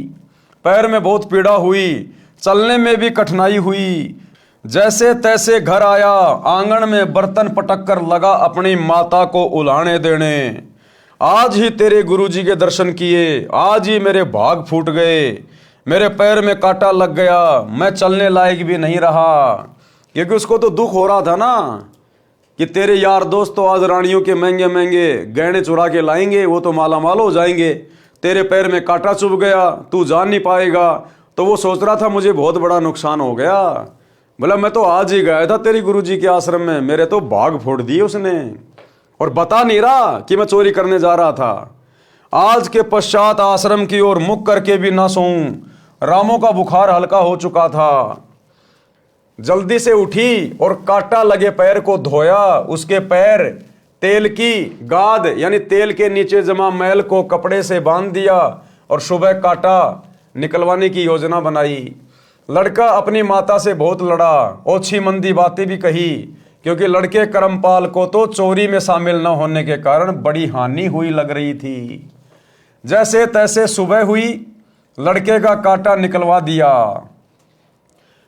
पैर में बहुत पीड़ा हुई, चलने में भी कठिनाई हुई। जैसे तैसे घर आया, आंगन में बर्तन पटक कर लगा अपनी माता को उलाहने देने। आज ही तेरे गुरुजी के दर्शन किए, आज ही मेरे भाग फूट गए, मेरे पैर में कांटा लग गया, मैं चलने लायक भी नहीं रहा। क्योंकि उसको तो दुख हो रहा था ना कि तेरे यार दोस्त तो आज रानियों के महंगे महंगे गहने चुरा के लाएंगे, वो तो माला माल हो जाएंगे, तेरे पैर में कांटा चुभ गया, तू जान नहीं पाएगा। तो वो सोच रहा था मुझे बहुत बड़ा नुकसान हो गया। बोला मैं तो आज ही गया था तेरी गुरुजी के आश्रम में, मेरे तो भाग फोड़ दिए उसने, और बता नहीं रहा कि मैं चोरी करने जा रहा था। आज के पश्चात आश्रम की ओर मुख करके भी ना सोऊं। रामो का बुखार हल्का हो चुका था। जल्दी से उठी और कांटा लगे पैर को धोया। उसके पैर तेल की गाद यानी तेल के नीचे जमा मैल को कपड़े से बांध दिया और सुबह कांटा निकलवाने की योजना बनाई। लड़का अपनी माता से बहुत लड़ा, ओछी मंदी बातें भी कही क्योंकि लड़के करमपाल को तो चोरी में शामिल न होने के कारण बड़ी हानि हुई लग रही थी। जैसे तैसे सुबह हुई, लड़के का कांटा निकलवा दिया।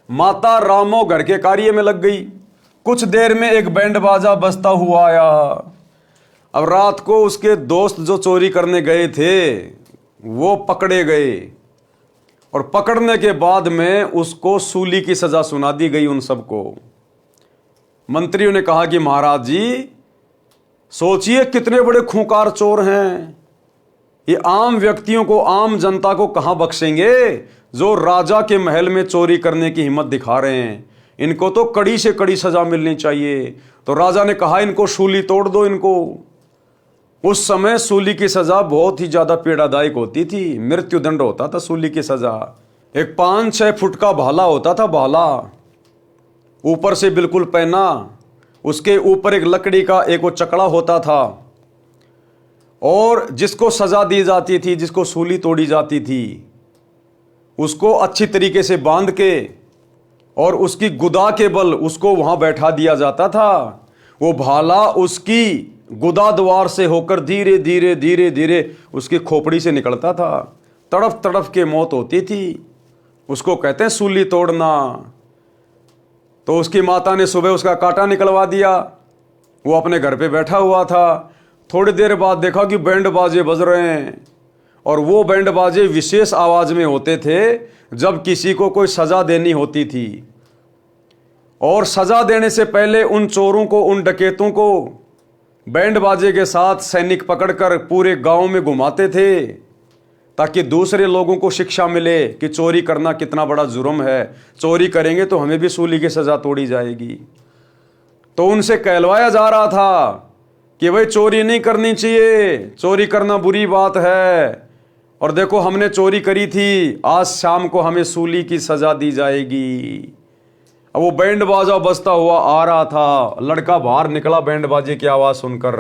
माता रामो घर के कार्य में लग गई। कुछ देर में एक बैंड बाजा बजता हुआ आया। अब रात को उसके दोस्त जो चोरी करने गए थे वो पकड़े गए और पकड़ने के बाद में उसको सूली की सजा सुना दी गई उन सबको। मंत्रियों ने कहा कि महाराज जी सोचिए कितने बड़े खूंखार चोर हैं, ये आम व्यक्तियों को, आम जनता को कहां बख्शेंगे जो राजा के महल में चोरी करने की हिम्मत दिखा रहे हैं। इनको तो कड़ी से कड़ी सजा मिलनी चाहिए। तो राजा ने कहा इनको सूली तोड़ दो इनको। उस समय सूली की सजा बहुत ही ज्यादा पीड़ादायक होती थी, मृत्युदंड होता था सूली की सजा। एक 5-6 फुट का भाला होता था, भाला ऊपर से बिल्कुल पहना, उसके ऊपर एक लकड़ी का एक वो चकड़ा होता था और जिसको सजा दी जाती थी, जिसको सूली तोड़ी जाती थी, उसको अच्छी तरीके से बांध के और उसकी गुदा के बल उसको वहां बैठा दिया जाता था। वो भाला उसकी गुदा द्वार से होकर धीरे धीरे धीरे धीरे उसकी खोपड़ी से निकलता था। तड़फ तड़फ के मौत होती थी। उसको कहते हैं सूली तोड़ना। तो उसकी माता ने सुबह उसका कांटा निकलवा दिया। वो अपने घर पे बैठा हुआ था। थोड़ी देर बाद देखा कि बैंड बाजे बज रहे हैं और वो बैंड बाजे विशेष आवाज में होते थे जब किसी को कोई सजा देनी होती थी। और सजा देने से पहले उन चोरों को, उन डकैतों को बैंड बाजे के साथ सैनिक पकड़कर पूरे गांव में घुमाते थे ताकि दूसरे लोगों को शिक्षा मिले कि चोरी करना कितना बड़ा जुर्म है, चोरी करेंगे तो हमें भी सूली की सजा तोड़ी जाएगी। तो उनसे कहलवाया जा रहा था कि भाई चोरी नहीं करनी चाहिए, चोरी करना बुरी बात है, और देखो हमने चोरी करी थी, आज शाम को हमें सूली की सजा दी जाएगी। अब वो बैंड बाजा बजता हुआ आ रहा था, लड़का बाहर निकला बैंड बाजे की आवाज सुनकर।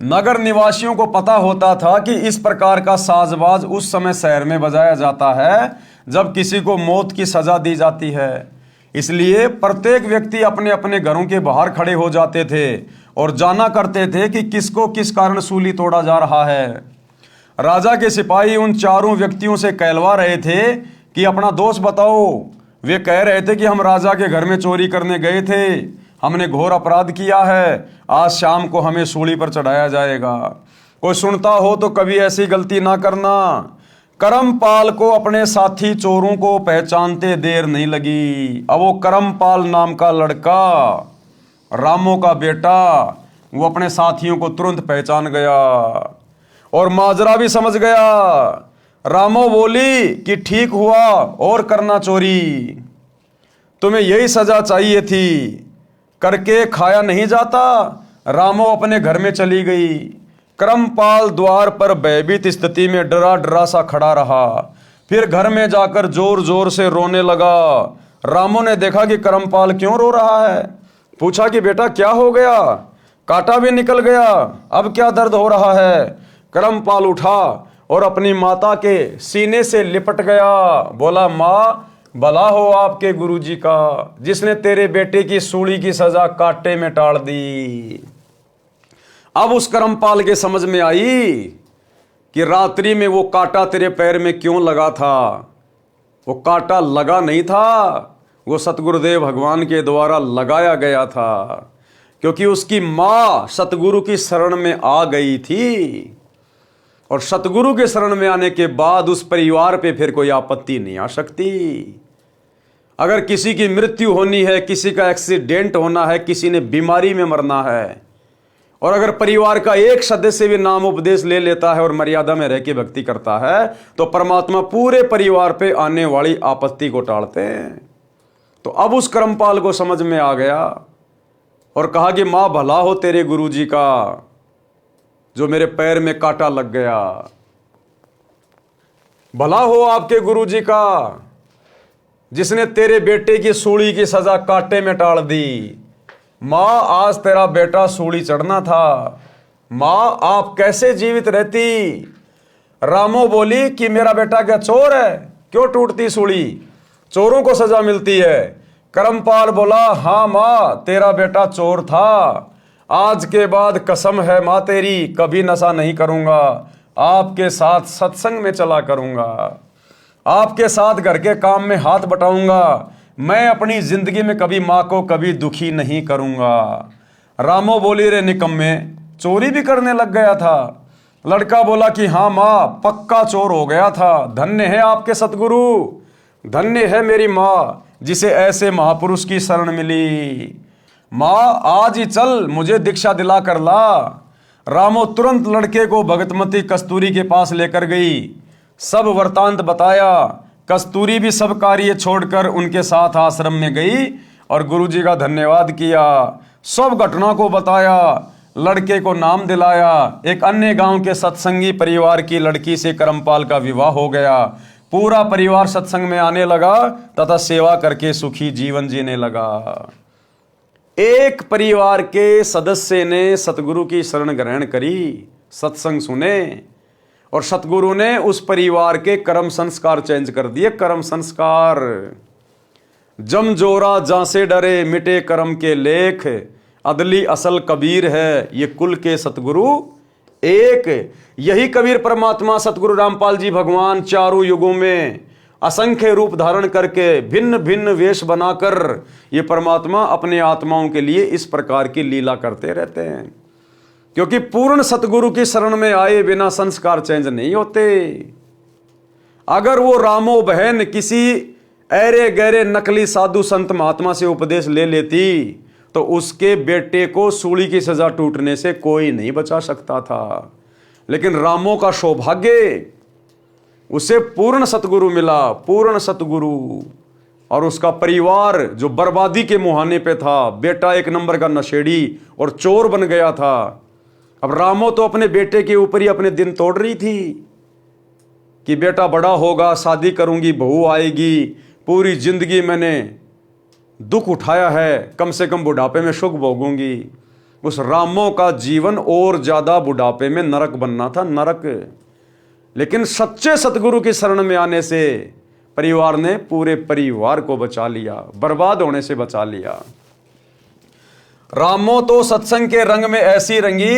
नगर निवासियों को पता होता था कि इस प्रकार का साजबाज उस समय शहर में बजाया जाता है जब किसी को मौत की सजा दी जाती है। इसलिए प्रत्येक व्यक्ति अपने अपने घरों के बाहर खड़े हो जाते थे और जाना करते थे कि किसको किस कारण सूली तोड़ा जा रहा है। राजा के सिपाही उन चारों व्यक्तियों से कहलवा रहे थे कि अपना दोष बताओ। वे कह रहे थे कि हम राजा के घर में चोरी करने गए थे, हमने घोर अपराध किया है, आज शाम को हमें सूली पर चढ़ाया जाएगा। कोई सुनता हो तो कभी ऐसी गलती ना करना। करमपाल को अपने साथी चोरों को पहचानते देर नहीं लगी। अब वो करमपाल नाम का लड़का, रामो का बेटा, वो अपने साथियों को तुरंत पहचान गया और माजरा भी समझ गया। रामो बोली कि ठीक हुआ और करना चोरी, तुम्हें यही सजा चाहिए थी, करके खाया नहीं जाता। रामो अपने घर में चली गई। करमपाल द्वार पर भयभीत स्थिति में डरा डरा सा खड़ा रहा। फिर घर में जाकर जोर जोर से रोने लगा। रामो ने देखा कि करमपाल क्यों रो रहा है, पूछा कि बेटा क्या हो गया, कांटा भी निकल गया, अब क्या दर्द हो रहा है। करमपाल उठा और अपनी माता के सीने से लिपट गया, बोला माँ भला हो आपके गुरुजी का, जिसने तेरे बेटे की सूली की सजा कांटे में टाल दी। अब उस करमपाल के समझ में आई कि रात्रि में वो कांटा तेरे पैर में क्यों लगा था। वो कांटा लगा नहीं था, वो सतगुरुदेव भगवान के द्वारा लगाया गया था, क्योंकि उसकी माँ सतगुरु की शरण में आ गई थी। और सतगुरु के शरण में आने के बाद उस परिवार पे फिर कोई आपत्ति नहीं आ सकती। अगर किसी की मृत्यु होनी है, किसी का एक्सीडेंट होना है, किसी ने बीमारी में मरना है, और अगर परिवार का एक सदस्य भी नाम उपदेश ले लेता है और मर्यादा में रह के भक्ति करता है, तो परमात्मा पूरे परिवार पे आने वाली आपत्ति को टालते हैं। तो अब उस करमपाल को समझ में आ गया और कहा कि माँ भला हो तेरे गुरुजी का, जो मेरे पैर में कांटा लग गया, भला हो आपके गुरुजी का, जिसने तेरे बेटे की सूली की सजा कांटे में टाल दी। माँ आज तेरा बेटा सूली चढ़ना था, माँ आप कैसे जीवित रहती। रामो बोली कि मेरा बेटा क्या चोर है, क्यों टूटती सूली, चोरों को सजा मिलती है। करमपाल बोला हाँ माँ तेरा बेटा चोर था, आज के बाद कसम है माँ तेरी कभी नशा नहीं करूंगा, आपके साथ सत्संग में चला करूंगा, आपके साथ घर के काम में हाथ बटाऊंगा, मैं अपनी जिंदगी में कभी माँ को कभी दुखी नहीं करूंगा। रामो बोली रे निकम्मे, चोरी भी करने लग गया था। लड़का बोला कि हाँ माँ पक्का चोर हो गया था, धन्य है आपके सतगुरु, धन्य है मेरी माँ जिसे ऐसे महापुरुष की शरण मिली। माँ आज ही चल मुझे दीक्षा दिला कर ला। रामो तुरंत लड़के को भगतमती कस्तूरी के पास लेकर गई, सब वृतांत बताया। कस्तूरी भी सब कार्य छोड़कर उनके साथ आश्रम में गई और गुरुजी का धन्यवाद किया, सब घटना को बताया, लड़के को नाम दिलाया। एक अन्य गांव के सत्संगी परिवार की लड़की से करमपाल का विवाह हो गया। पूरा परिवार सत्संग में आने लगा तथा सेवा करके सुखी जीवन जीने लगा। एक परिवार के सदस्य ने सतगुरु की शरण ग्रहण करी, सत्संग सुने, और सतगुरु ने उस परिवार के कर्म संस्कार चेंज कर दिए। कर्म संस्कार जम जोरा जहां से डरे, मिटे कर्म के लेख, अदली असल कबीर है ये कुल के सतगुरु एक। यही कबीर परमात्मा सतगुरु रामपाल जी भगवान चारों युगों में असंख्य रूप धारण करके भिन्न भिन्न वेश बनाकर ये परमात्मा अपने आत्माओं के लिए इस प्रकार की लीला करते रहते हैं, क्योंकि पूर्ण सतगुरु की शरण में आए बिना संस्कार चेंज नहीं होते। अगर वो रामो बहन किसी ऐरे गहरे नकली साधु संत महात्मा से उपदेश ले लेती तो उसके बेटे को सूली की सजा टूटने से कोई नहीं बचा सकता था। लेकिन रामो का सौभाग्य, उसे पूर्ण सतगुरु मिला, पूर्ण सतगुरु और उसका परिवार जो बर्बादी के मुहाने पे था, बेटा एक नंबर का नशेड़ी और चोर बन गया था। अब रामो तो अपने बेटे के ऊपर ही अपने दिन तोड़ रही थी कि बेटा बड़ा होगा, शादी करूंगी, बहू आएगी, पूरी जिंदगी मैंने दुख उठाया है, कम से कम बुढ़ापे में सुख भोगूंगी। उस रामो का जीवन और ज्यादा बुढ़ापे में नरक बनना था, नरक। लेकिन सच्चे सतगुरु की शरण में आने से परिवार ने पूरे परिवार को बचा लिया, बर्बाद होने से बचा लिया। रामो तो सत्संग के रंग में ऐसी रंगी,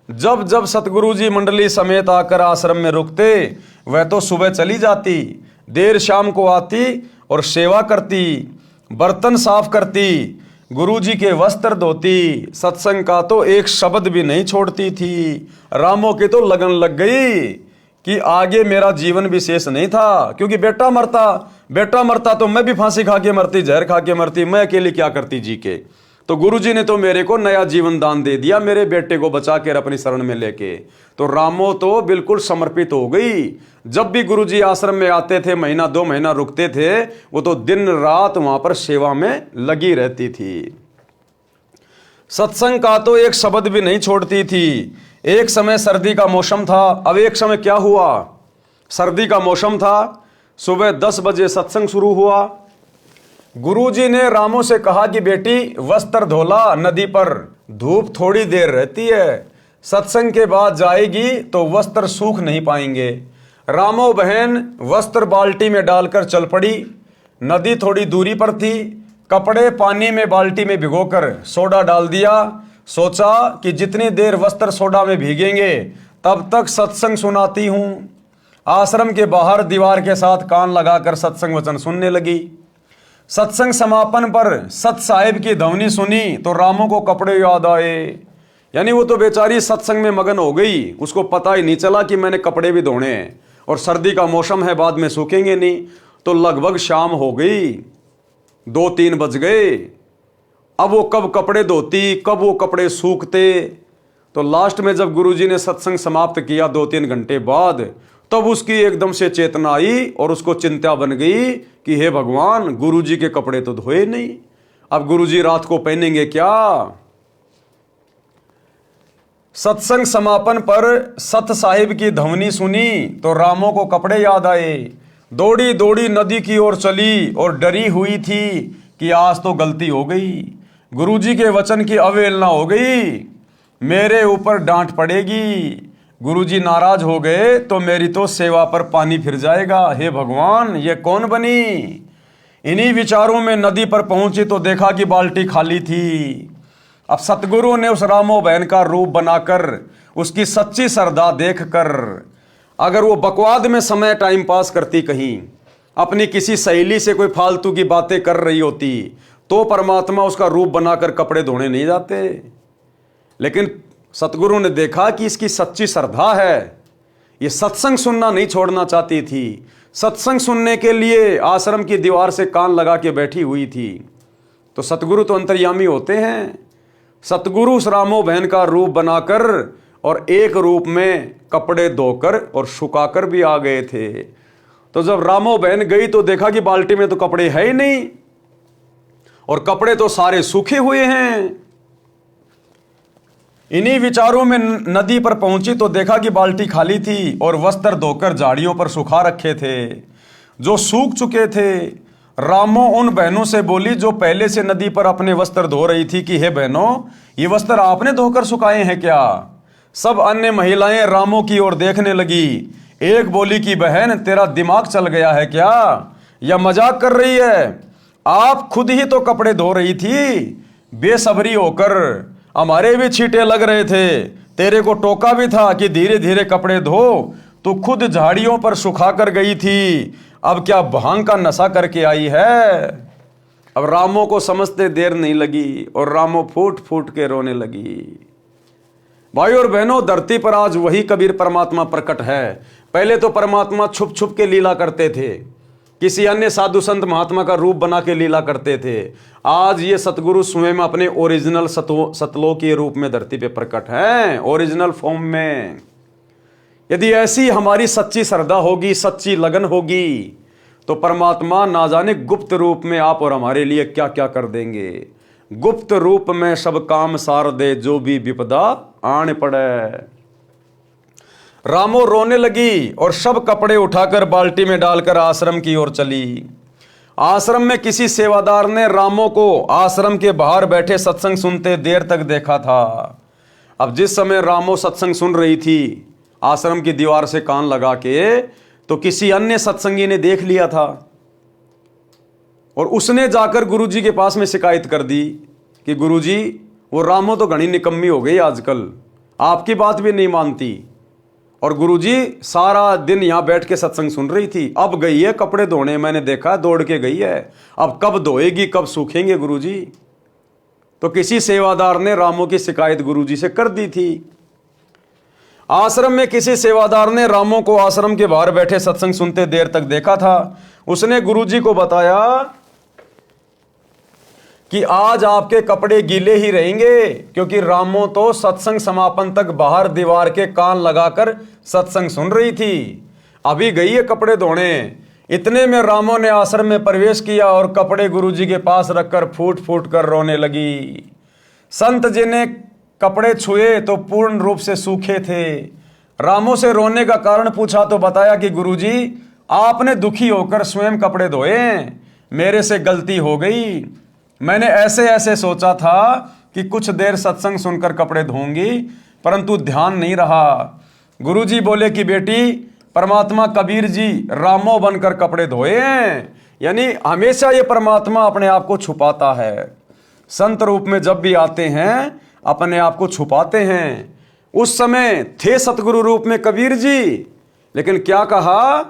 जब जब सतगुरु जी मंडली समेत आकर आश्रम में रुकते, वह तो सुबह चली जाती, देर शाम को आती और सेवा करती, बर्तन साफ करती, गुरु जी के वस्त्र धोती, सत्संग का तो एक शब्द भी नहीं छोड़ती थी। रामो की तो लगन लग गई कि आगे मेरा जीवन भी शेष नहीं था, क्योंकि बेटा मरता तो मैं भी फांसी खा के मरती, जहर खा के मरती, मैं अकेली क्या करती जी के। तो गुरुजी ने तो मेरे को नया जीवन दान दे दिया, मेरे बेटे को बचा कर अपनी शरण में लेके। तो रामो तो बिल्कुल समर्पित हो गई। जब भी गुरुजी आश्रम में आते थे, महीना 2 महीना रुकते थे, वो तो दिन रात वहां पर सेवा में लगी रहती थी। सत्संग का तो एक शब्द भी नहीं छोड़ती थी। एक समय सर्दी का मौसम था। अब एक समय क्या हुआ, सर्दी का मौसम था, सुबह 10 बजे सत्संग शुरू हुआ। गुरुजी ने रामो से कहा कि बेटी वस्त्र धोला, नदी पर धूप थोड़ी देर रहती है, सत्संग के बाद जाएगी तो वस्त्र सूख नहीं पाएंगे। रामो बहन वस्त्र बाल्टी में डालकर चल पड़ी। नदी थोड़ी दूरी पर थी। कपड़े पानी में बाल्टी में भिगोकर सोडा डाल दिया। सोचा कि जितनी देर वस्त्र सोडा में भीगेंगे तब तक सत्संग सुनाती हूं। आश्रम के बाहर दीवार के साथ कान लगाकर सत्संग वचन सुनने लगी। सत्संग समापन पर सत साहिब की ध्वनि सुनी तो रामो को कपड़े याद आए। यानी वो तो बेचारी सत्संग में मगन हो गई, उसको पता ही नहीं चला कि मैंने कपड़े भी धोने हैं, और सर्दी का मौसम है, बाद में सूखेंगे नहीं। तो लगभग शाम हो गई, 2-3 बज गए। अब वो कब कपड़े धोती, कब वो कपड़े सूखते। तो लास्ट में जब गुरुजी ने सत्संग समाप्त किया 2-3 घंटे बाद, तब उसकी एकदम से चेतना आई और उसको चिंता बन गई कि हे भगवान, गुरुजी के कपड़े तो धोए नहीं, अब गुरुजी रात को पहनेंगे क्या। सत्संग समापन पर सत साहिब की ध्वनि सुनी तो रामो को कपड़े याद आए। दौड़ी दौड़ी नदी की ओर चली और डरी हुई थी कि आज तो गलती हो गई, गुरुजी के वचन की अवहेलना हो गई, मेरे ऊपर डांट पड़ेगी, गुरुजी नाराज हो गए तो मेरी तो सेवा पर पानी फिर जाएगा। हे भगवान, ये कौन बनी। इन्हीं विचारों में नदी पर पहुंची तो देखा कि बाल्टी खाली थी। अब सतगुरु ने उस रामो बहन का रूप बनाकर, उसकी सच्ची श्रद्धा देखकर, अगर वो बकवाद में समय टाइम पास करती, कहीं अपनी किसी सहेली से कोई फालतू की बातें कर रही होती, तो परमात्मा उसका रूप बनाकर कपड़े धोने नहीं जाते। लेकिन सतगुरु ने देखा कि इसकी सच्ची श्रद्धा है, ये सत्संग सुनना नहीं छोड़ना चाहती थी, सत्संग सुनने के लिए आश्रम की दीवार से कान लगा के बैठी हुई थी। तो सतगुरु तो अंतर्यामी होते हैं। सतगुरु उस रामो बहन का रूप बनाकर और एक रूप में कपड़े धोकर और सुखाकर भी आ गए थे। तो जब रामो बहन गई तो देखा कि बाल्टी में तो कपड़े है ही नहीं, और कपड़े तो सारे सूखे हुए हैं। इन्हीं विचारों में नदी पर पहुंची तो देखा कि बाल्टी खाली थी और वस्त्र धोकर झाड़ियों पर सुखा रखे थे जो सूख चुके थे। रामो उन बहनों से बोली जो पहले से नदी पर अपने वस्त्र धो रही थी कि हे बहनों, ये वस्त्र आपने धोकर सुखाए हैं क्या। सब अन्य महिलाएं रामो की ओर देखने लगी। एक बोली कि बहन, तेरा दिमाग चल गया है क्या, या मजाक कर रही है। आप खुद ही तो कपड़े धो रही थी। बेसब्री होकर हमारे भी छींटे लग रहे थे, तेरे को टोका भी था कि धीरे धीरे कपड़े धो, तो खुद झाड़ियों पर सुखा कर गई थी, अब क्या भांग का नशा करके आई है। अब रामो को समझते देर नहीं लगी और रामो फूट फूट के रोने लगी। भाई और बहनों, धरती पर आज वही कबीर परमात्मा प्रकट है। पहले तो परमात्मा छुप छुप के लीला करते थे, किसी अन्य साधु संत महात्मा का रूप बना के लीला करते थे। आज ये सतगुरु स्वयं अपने ओरिजिनल सतलोक के रूप में धरती पे प्रकट हैं, ओरिजिनल फॉर्म में। यदि ऐसी हमारी सच्ची श्रद्धा होगी, सच्ची लगन होगी, तो परमात्मा ना जाने गुप्त रूप में आप और हमारे लिए क्या क्या कर देंगे। गुप्त रूप में सब काम सार दे, जो भी विपदा आने पड़े। रामो रोने लगी और सब कपड़े उठाकर बाल्टी में डालकर आश्रम की ओर चली। आश्रम में किसी सेवादार ने रामो को आश्रम के बाहर बैठे सत्संग सुनते देर तक देखा था। अब जिस समय रामो सत्संग सुन रही थी आश्रम की दीवार से कान लगा के, तो किसी अन्य सत्संगी ने देख लिया था और उसने जाकर गुरुजी के पास में शिकायत कर दी कि गुरुजी, वो रामो तो घनी निकम्मी हो गई आजकल, आपकी बात भी नहीं मानती। और गुरुजी सारा दिन यहां बैठ के सत्संग सुन रही थी, अब गई है कपड़े धोने, मैंने देखा दौड़ के गई है, अब कब धोएगी, कब सूखेंगे गुरुजी। तो किसी सेवादार ने रामो की शिकायत गुरुजी से कर दी थी। आश्रम में किसी सेवादार ने रामो को आश्रम के बाहर बैठे सत्संग सुनते देर तक देखा था। उसने गुरुजी को बताया कि आज आपके कपड़े गीले ही रहेंगे, क्योंकि रामो तो सत्संग समापन तक बाहर दीवार के कान लगाकर सत्संग सुन रही थी, अभी गई है कपड़े धोने। इतने में रामो ने आश्रम में प्रवेश किया और कपड़े गुरुजी के पास रखकर फूट फूट कर रोने लगी। संत जी ने कपड़े छुए तो पूर्ण रूप से सूखे थे। रामो से रोने का कारण पूछा तो बताया कि गुरुजी, आपने दुखी होकर स्वयं कपड़े धोए, मेरे से गलती हो गई, मैंने ऐसे ऐसे सोचा था कि कुछ देर सत्संग सुनकर कपड़े धोऊंगी, परंतु ध्यान नहीं रहा। गुरुजी बोले कि बेटी, परमात्मा कबीर जी रामो बनकर कपड़े धोए हैं, यानी हमेशा ये परमात्मा अपने आप को छुपाता है। संत रूप में जब भी आते हैं अपने आप को छुपाते हैं। उस समय थे सतगुरु रूप में कबीर जी, लेकिन क्या कहा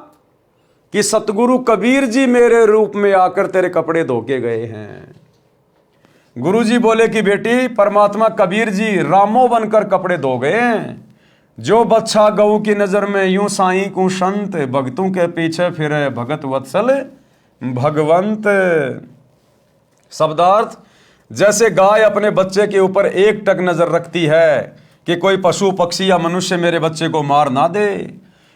कि सतगुरु कबीर जी मेरे रूप में आकर तेरे कपड़े धो के गए हैं। गुरुजी बोले कि बेटी, परमात्मा कबीर जी रामो बनकर कपड़े धो गए हैं। जो बच्चा गऊ की नजर में यूं साईं को संत, भगतों के पीछे फिरे भगत वत्सल भगवंत। शब्दार्थ, जैसे गाय अपने बच्चे के ऊपर एक टक नजर रखती है कि कोई पशु पक्षी या मनुष्य मेरे बच्चे को मार ना दे,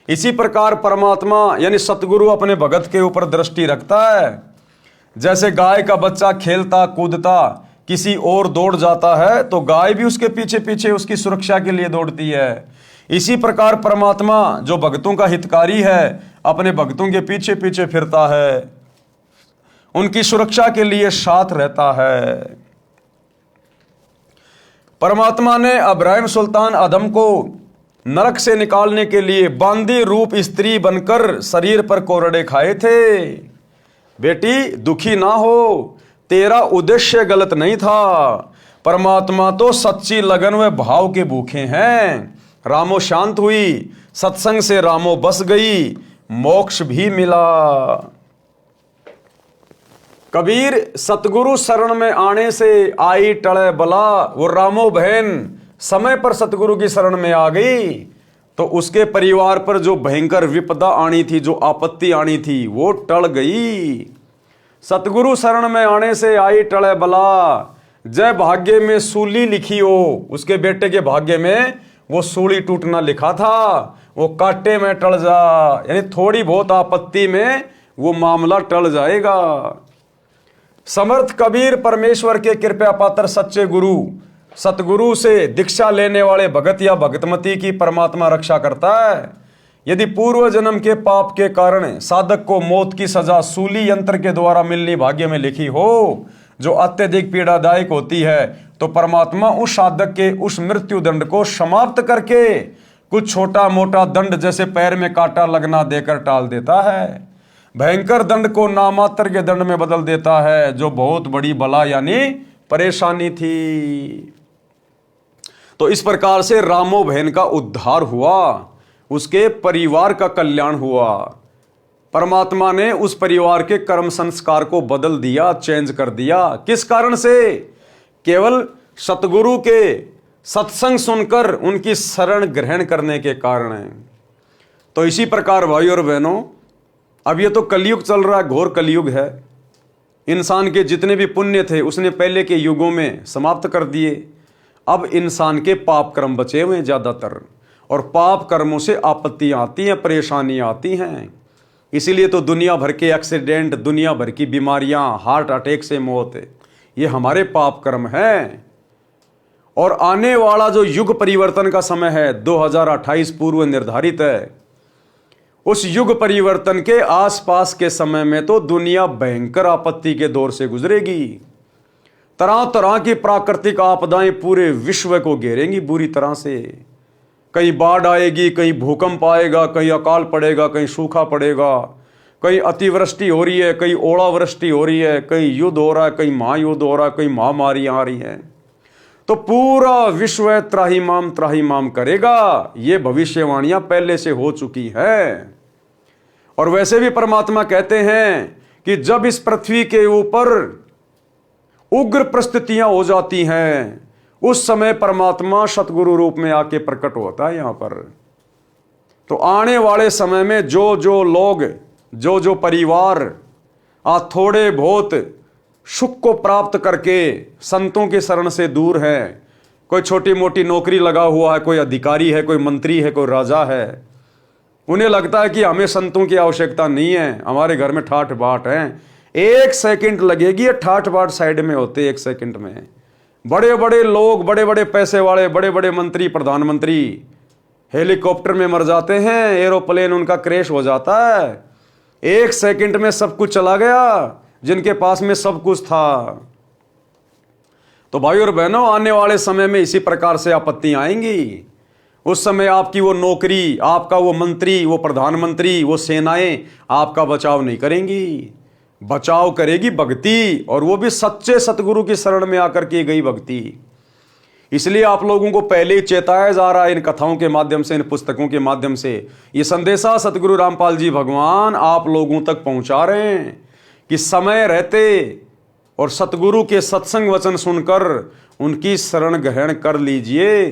इसी प्रकार परमात्मा यानी सतगुरु अपने भगत के ऊपर दृष्टि रखता है। जैसे गाय का बच्चा खेलता कूदता किसी और दौड़ जाता है तो गाय भी उसके पीछे पीछे उसकी सुरक्षा के लिए दौड़ती है। इसी प्रकार परमात्मा जो भक्तों का हितकारी है अपने भक्तों के पीछे पीछे फिरता है, उनकी सुरक्षा के लिए साथ रहता है। परमात्मा ने इब्राहिम सुल्तान आदम को नरक से निकालने के लिए बांदी रूप स्त्री बनकर शरीर पर कोरड़े खाए थे। बेटी, दुखी ना हो, तेरा उद्देश्य गलत नहीं था। परमात्मा तो सच्ची लगन व भाव के भूखे हैं। रामो शांत हुई, सत्संग से रामो बस गई, मोक्ष भी मिला। कबीर सतगुरु शरण में आने से आई टले बला। वो रामो बहन समय पर सतगुरु की शरण में आ गई तो उसके परिवार पर जो भयंकर विपदा आनी थी, जो आपत्ति आनी थी, वो टल गई। सतगुरु शरण में आने से आई टले बला। जय भाग्य में सूली लिखी हो, उसके बेटे के भाग्य में वो सूली टूटना लिखा था, वो कांटे में टल जा, यानी थोड़ी बहुत आपत्ति में वो मामला टल जाएगा। समर्थ कबीर परमेश्वर के कृपा पात्र सच्चे गुरु सतगुरु से दीक्षा लेने वाले भगत या भगतमती की परमात्मा रक्षा करता है। यदि पूर्व जन्म के पाप के कारण साधक को मौत की सजा सूली यंत्र के द्वारा मिलनी भाग्य में लिखी हो, जो अत्यधिक पीड़ादायक होती है, तो परमात्मा उस साधक के उस मृत्यु दंड को समाप्त करके कुछ छोटा मोटा दंड जैसे पैर में कांटा लगना देकर टाल देता है। भयंकर दंड को नामात्र के दंड में बदल देता है, जो बहुत बड़ी बला यानी परेशानी थी। तो इस प्रकार से रामो बहन का उद्धार हुआ, उसके परिवार का कल्याण हुआ। परमात्मा ने उस परिवार के कर्म संस्कार को बदल दिया, चेंज कर दिया। किस कारण से? केवल सतगुरु के सत्संग सुनकर उनकी शरण ग्रहण करने के कारण है। तो इसी प्रकार भाई और बहनों, अब ये तो कलयुग चल रहा है, घोर कलयुग है। इंसान के जितने भी पुण्य थे उसने पहले के युगों में समाप्त कर दिए। अब इंसान के पाप कर्म बचे हुए हैं ज़्यादातर, और पाप कर्मों से आपत्तियां आती हैं, परेशानियां आती हैं। इसीलिए तो दुनिया भर के एक्सीडेंट, दुनिया भर की बीमारियां, हार्ट अटैक से मौत, ये हमारे पाप कर्म हैं। और आने वाला जो युग परिवर्तन का समय है 2028 पूर्व निर्धारित है, उस युग परिवर्तन के आसपास के समय में तो दुनिया भयंकर आपत्ति के दौर से गुजरेगी। तरह तरह की प्राकृतिक आपदाएं पूरे विश्व को घेरेंगी बुरी तरह से। कहीं बाढ़ आएगी, कहीं भूकंप आएगा, कहीं अकाल पड़ेगा, कहीं सूखा पड़ेगा, कहीं अतिवृष्टि हो रही है, कहीं ओलावृष्टि हो रही है, कहीं युद्ध हो रहा है, कहीं महायुद्ध हो रहा है, कहीं महामारियां आ रही हैं। तो पूरा विश्व त्राहिमाम करेगा। ये भविष्यवाणियां पहले से हो चुकी है। और वैसे भी परमात्मा कहते हैं कि जब इस पृथ्वी के ऊपर उग्र परिस्थितियां हो जाती हैं, उस समय परमात्मा सतगुरु रूप में आके प्रकट होता है यहां पर। तो आने वाले समय में जो जो लोग, जो जो परिवार आज थोड़े बहुत सुख को प्राप्त करके संतों के शरण से दूर है, कोई छोटी मोटी नौकरी लगा हुआ है, कोई अधिकारी है, कोई मंत्री है, कोई राजा है, उन्हें लगता है कि हमें संतों की आवश्यकता नहीं है, हमारे घर में ठाठ बाट है। एक सेकंड लगेगी, ये ठाठ बाट साइड में होते एक सेकंड में। बड़े बड़े लोग, बड़े बड़े पैसे वाले, बड़े बड़े मंत्री, प्रधानमंत्री हेलीकॉप्टर में मर जाते हैं, एरोप्लेन उनका क्रैश हो जाता है, एक सेकंड में सब कुछ चला गया जिनके पास में सब कुछ था। तो भाई और बहनों, आने वाले समय में इसी प्रकार से आपत्तियां आएंगी। उस समय आपकी वो नौकरी, आपका वो मंत्री, वो प्रधानमंत्री, वो सेनाएं आपका बचाव नहीं करेंगी। बचाव करेगी भक्ति, और वो भी सच्चे सतगुरु की शरण में आकर की गई भक्ति। इसलिए आप लोगों को पहले ही चेताया जा रहा है इन कथाओं के माध्यम से, इन पुस्तकों के माध्यम से। ये संदेशा सतगुरु रामपाल जी भगवान आप लोगों तक पहुंचा रहे हैं कि समय रहते और सतगुरु के सत्संग वचन सुनकर उनकी शरण ग्रहण कर लीजिए,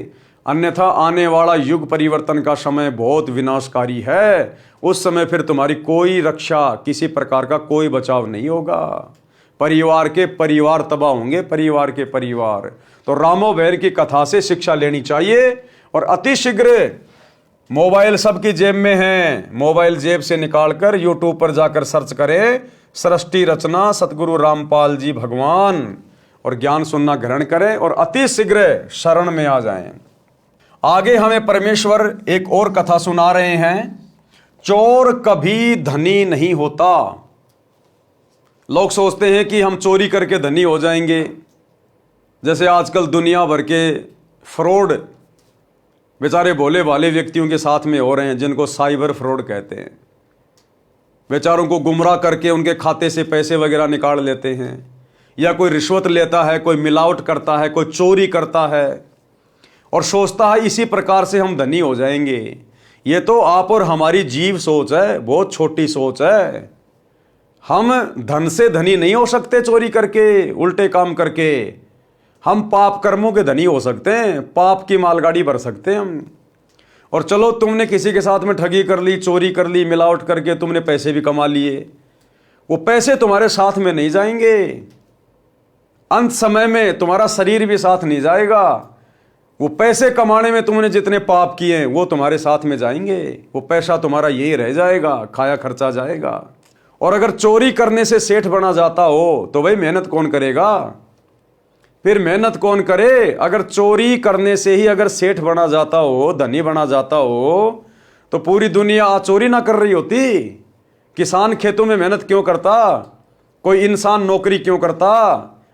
अन्यथा आने वाला युग परिवर्तन का समय बहुत विनाशकारी है। उस समय फिर तुम्हारी कोई रक्षा, किसी प्रकार का कोई बचाव नहीं होगा। परिवार के परिवार तबाह होंगे, परिवार के परिवार। तो रामो भैर की कथा से शिक्षा लेनी चाहिए। और अतिशीघ्र मोबाइल सबकी जेब में है, मोबाइल जेब से निकालकर यूट्यूब पर जाकर सर्च करें सृष्टि रचना सतगुरु रामपाल जी भगवान, और ज्ञान सुनना ग्रहण करें और अतिशीघ्र शरण में आ जाएं। आगे हमें परमेश्वर एक और कथा सुना रहे हैं, चोर कभी धनी नहीं होता। लोग सोचते हैं कि हम चोरी करके धनी हो जाएंगे। जैसे आजकल दुनिया भर के फ्रॉड बेचारे भोले भाले व्यक्तियों के साथ में हो रहे हैं, जिनको साइबर फ्रॉड कहते हैं। बेचारों को गुमराह करके उनके खाते से पैसे वगैरह निकाल लेते हैं, या कोई रिश्वत लेता है, कोई मिलावट करता है, कोई चोरी करता है और सोचता है इसी प्रकार से हम धनी हो जाएंगे। ये तो आप और हमारी जीव सोच है, बहुत छोटी सोच है। हम धन से धनी नहीं हो सकते चोरी करके, उल्टे काम करके। हम पाप कर्मों के धनी हो सकते हैं, पाप की मालगाड़ी भर सकते हैं हम। और चलो तुमने किसी के साथ में ठगी कर ली, चोरी कर ली, मिलावट करके तुमने पैसे भी कमा लिए, वो पैसे तुम्हारे साथ में नहीं जाएंगे। अंत समय में तुम्हारा शरीर भी साथ नहीं जाएगा। वो पैसे कमाने में तुमने जितने पाप किए वो तुम्हारे साथ में जाएंगे। वो पैसा तुम्हारा यही रह जाएगा, खाया खर्चा जाएगा। और अगर चोरी करने से सेठ बना जाता हो तो भाई मेहनत कौन करेगा? फिर मेहनत कौन करे? अगर चोरी करने से ही अगर सेठ बना जाता हो, धनी बना जाता हो, तो पूरी दुनिया आज चोरी ना कर रही होती। किसान खेतों में मेहनत क्यों करता? कोई इंसान नौकरी क्यों करता?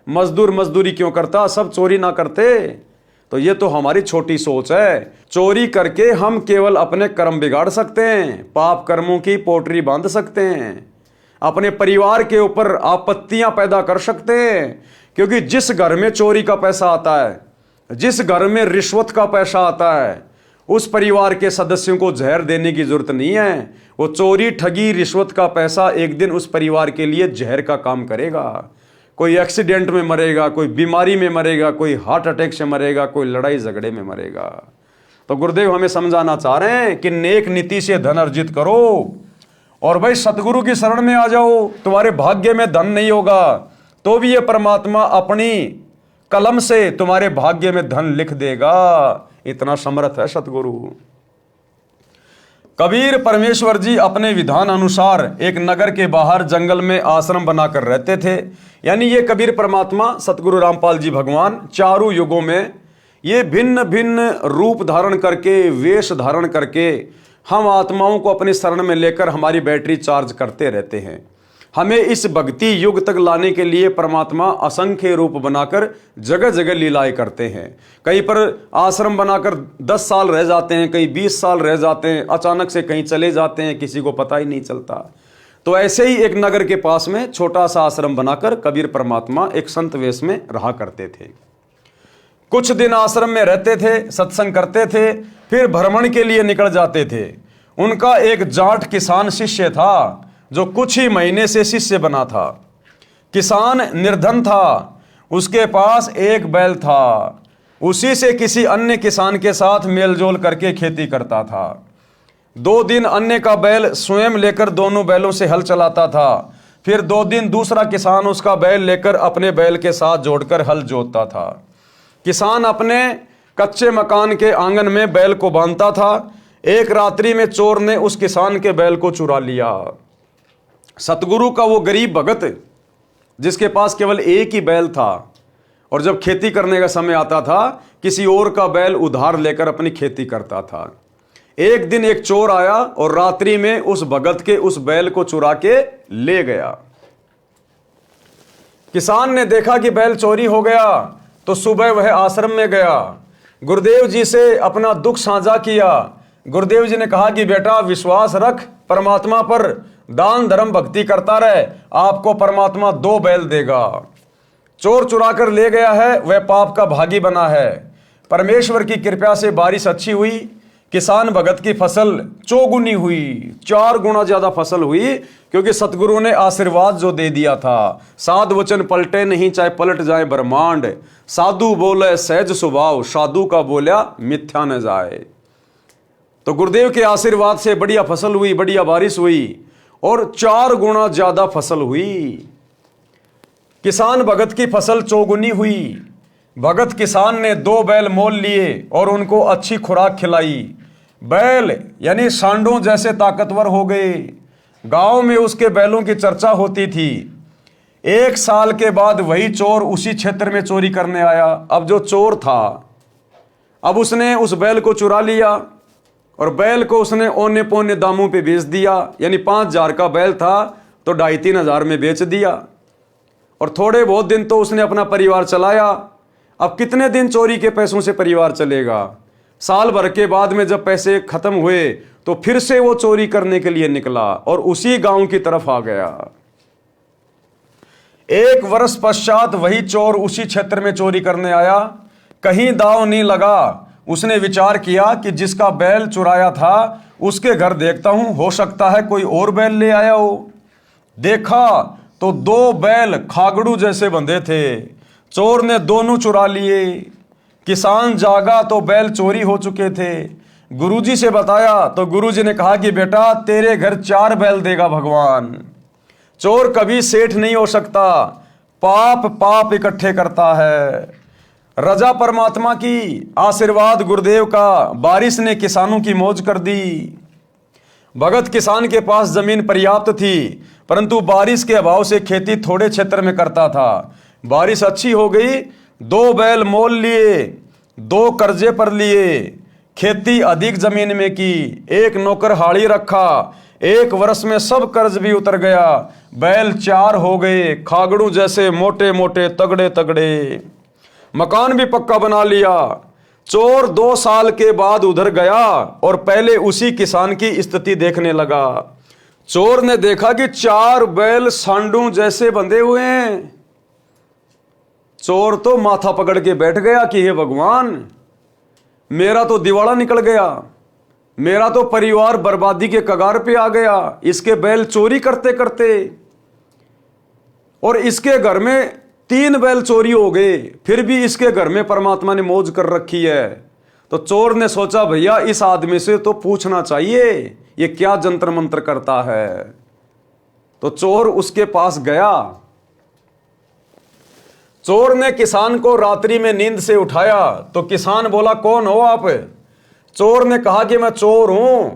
मजदूर मजदूरी क्यों करता? सब चोरी ना करते। तो ये तो हमारी छोटी सोच है। चोरी करके हम केवल अपने कर्म बिगाड़ सकते हैं, पाप कर्मों की पोटरी बांध सकते हैं, अपने परिवार के ऊपर आपत्तियां पैदा कर सकते हैं। क्योंकि जिस घर में चोरी का पैसा आता है, जिस घर में रिश्वत का पैसा आता है, उस परिवार के सदस्यों को जहर देने की जरूरत नहीं है। वो चोरी, ठगी, रिश्वत का पैसा एक दिन उस परिवार के लिए जहर का काम करेगा। कोई एक्सीडेंट में मरेगा, कोई बीमारी में मरेगा, कोई हार्ट अटैक से मरेगा, कोई लड़ाई झगड़े में मरेगा। तो गुरुदेव हमें समझाना चाह रहे हैं कि नेक नीति से धन अर्जित करो और भाई सतगुरु की शरण में आ जाओ। तुम्हारे भाग्य में धन नहीं होगा तो भी ये परमात्मा अपनी कलम से तुम्हारे भाग्य में धन लिख देगा। इतना समर्थ है सतगुरु। कबीर परमेश्वर जी अपने विधान अनुसार एक नगर के बाहर जंगल में आश्रम बनाकर रहते थे। यानी ये कबीर परमात्मा सतगुरु रामपाल जी भगवान चारों युगों में ये भिन्न भिन्न रूप धारण करके, वेश धारण करके हम आत्माओं को अपनी शरण में लेकर हमारी बैटरी चार्ज करते रहते हैं। हमें इस भक्ति युग तक लाने के लिए परमात्मा असंख्य रूप बनाकर जगह जगह लीलाएं करते हैं। कहीं पर आश्रम बनाकर 10 साल रह जाते हैं, कहीं 20 साल रह जाते हैं, अचानक से कहीं चले जाते हैं, किसी को पता ही नहीं चलता। तो ऐसे ही एक नगर के पास में छोटा सा आश्रम बनाकर कबीर परमात्मा एक संत वेश में रहा करते थे। कुछ दिन आश्रम में रहते थे, सत्संग करते थे, फिर भ्रमण के लिए निकल जाते थे। उनका एक जाट किसान शिष्य था जो कुछ ही महीने से शिष्य बना था। किसान निर्धन था, उसके पास एक बैल था, उसी से किसी अन्य किसान के साथ मेलजोल करके खेती करता था। 2 दिन अन्य का बैल स्वयं लेकर दोनों बैलों से हल चलाता था। फिर 2 दिन दूसरा किसान उसका बैल लेकर अपने बैल के साथ जोड़कर हल जोतता था। किसान अपने कच्चे मकान के आंगन में बैल को बांधता था। एक रात्रि में चोर ने उस किसान के बैल को चुरा लिया। सतगुरु का वो गरीब भगत जिसके पास केवल एक ही बैल था और जब खेती करने का समय आता था किसी और का बैल उधार लेकर अपनी खेती करता था। एक दिन एक चोर आया और रात्रि में उस भगत के उस बैल को चुरा के ले गया। किसान ने देखा कि बैल चोरी हो गया तो सुबह वह आश्रम में गया, गुरुदेव जी से अपना दुख साझा किया। गुरुदेव जी ने कहा कि बेटा विश्वास रख परमात्मा पर, दान धर्म भक्ति करता रहे, आपको परमात्मा 2 बैल देगा। चोर चुरा कर ले गया है, वह पाप का भागी बना है। परमेश्वर की कृपा से बारिश अच्छी हुई, किसान भगत की फसल चौगुनी हुई, 4 गुना ज्यादा फसल हुई, क्योंकि सतगुरु ने आशीर्वाद जो दे दिया था। साध वचन पलटे नहीं चाहे पलट जाए ब्रह्मांड, साधु बोले सहज स्वभाव, साधु का बोला मिथ्या न जाए। तो गुरुदेव के आशीर्वाद से बढ़िया फसल हुई, बढ़िया बारिश हुई और 4 गुना ज्यादा फसल हुई। किसान भगत की फसल चौगुनी हुई। भगत किसान ने 2 बैल मोल लिए और उनको अच्छी खुराक खिलाई। बैल यानी सांडों जैसे ताकतवर हो गए। गांव में उसके बैलों की चर्चा होती थी। 1 साल के बाद वही चोर उसी क्षेत्र में चोरी करने आया। अब जो चोर था, अब उसने उस बैल को चुरा लिया और बैल को उसने औने पौने दामों पे बेच दिया। यानी 5,000 का बैल था तो 2,500-3 हजार में बेच दिया और थोड़े बहुत दिन तो उसने अपना परिवार चलाया। अब कितने दिन चोरी के पैसों से परिवार चलेगा? साल भर के बाद में जब पैसे खत्म हुए तो फिर से वो चोरी करने के लिए निकला और उसी गांव की तरफ आ गया। 1 वर्ष पश्चात वही चोर उसी क्षेत्र में चोरी करने आया। कहीं दांव नहीं लगा। उसने विचार किया कि जिसका बैल चुराया था उसके घर देखता हूं, हो सकता है कोई और बैल ले आया हो। देखा तो 2 बैल खागड़ू जैसे बंधे थे। चोर ने दोनों चुरा लिए। किसान जागा तो बैल चोरी हो चुके थे। गुरुजी से बताया तो गुरुजी ने कहा कि बेटा तेरे घर 4 बैल देगा भगवान। चोर कभी सेठ नहीं हो सकता, पाप पाप इकट्ठे करता है। रजा परमात्मा की, आशीर्वाद गुरुदेव का, बारिश ने किसानों की मौज कर दी। भगत किसान के पास जमीन पर्याप्त थी परंतु बारिश के अभाव से खेती थोड़े क्षेत्र में करता था। बारिश अच्छी हो गई, 2 बैल मोल लिए, 2 कर्जे पर लिए, खेती अधिक जमीन में की, 1 नौकर हाड़ी रखा। 1 वर्ष में सब कर्ज भी उतर गया। बैल 4 हो गए, खागड़ू जैसे मोटे मोटे तगड़े तगड़े। मकान भी पक्का बना लिया। चोर 2 साल के बाद उधर गया और पहले उसी किसान की स्थिति देखने लगा। चोर ने देखा कि 4 बैल सांडू जैसे बंधे हुए हैं। चोर तो माथा पकड़ के बैठ गया कि हे भगवान, मेरा तो दिवाला निकल गया, मेरा तो परिवार बर्बादी के कगार पे आ गया। इसके बैल चोरी करते करते और इसके घर में 3 बैल चोरी हो गए, फिर भी इसके घर में परमात्मा ने मौज कर रखी है। तो चोर ने सोचा भैया इस आदमी से तो पूछना चाहिए ये क्या जंतर मंत्र करता है। तो चोर उसके पास गया। चोर ने किसान को रात्रि में नींद से उठाया तो किसान बोला कौन हो आप? चोर ने कहा कि मैं चोर हूं,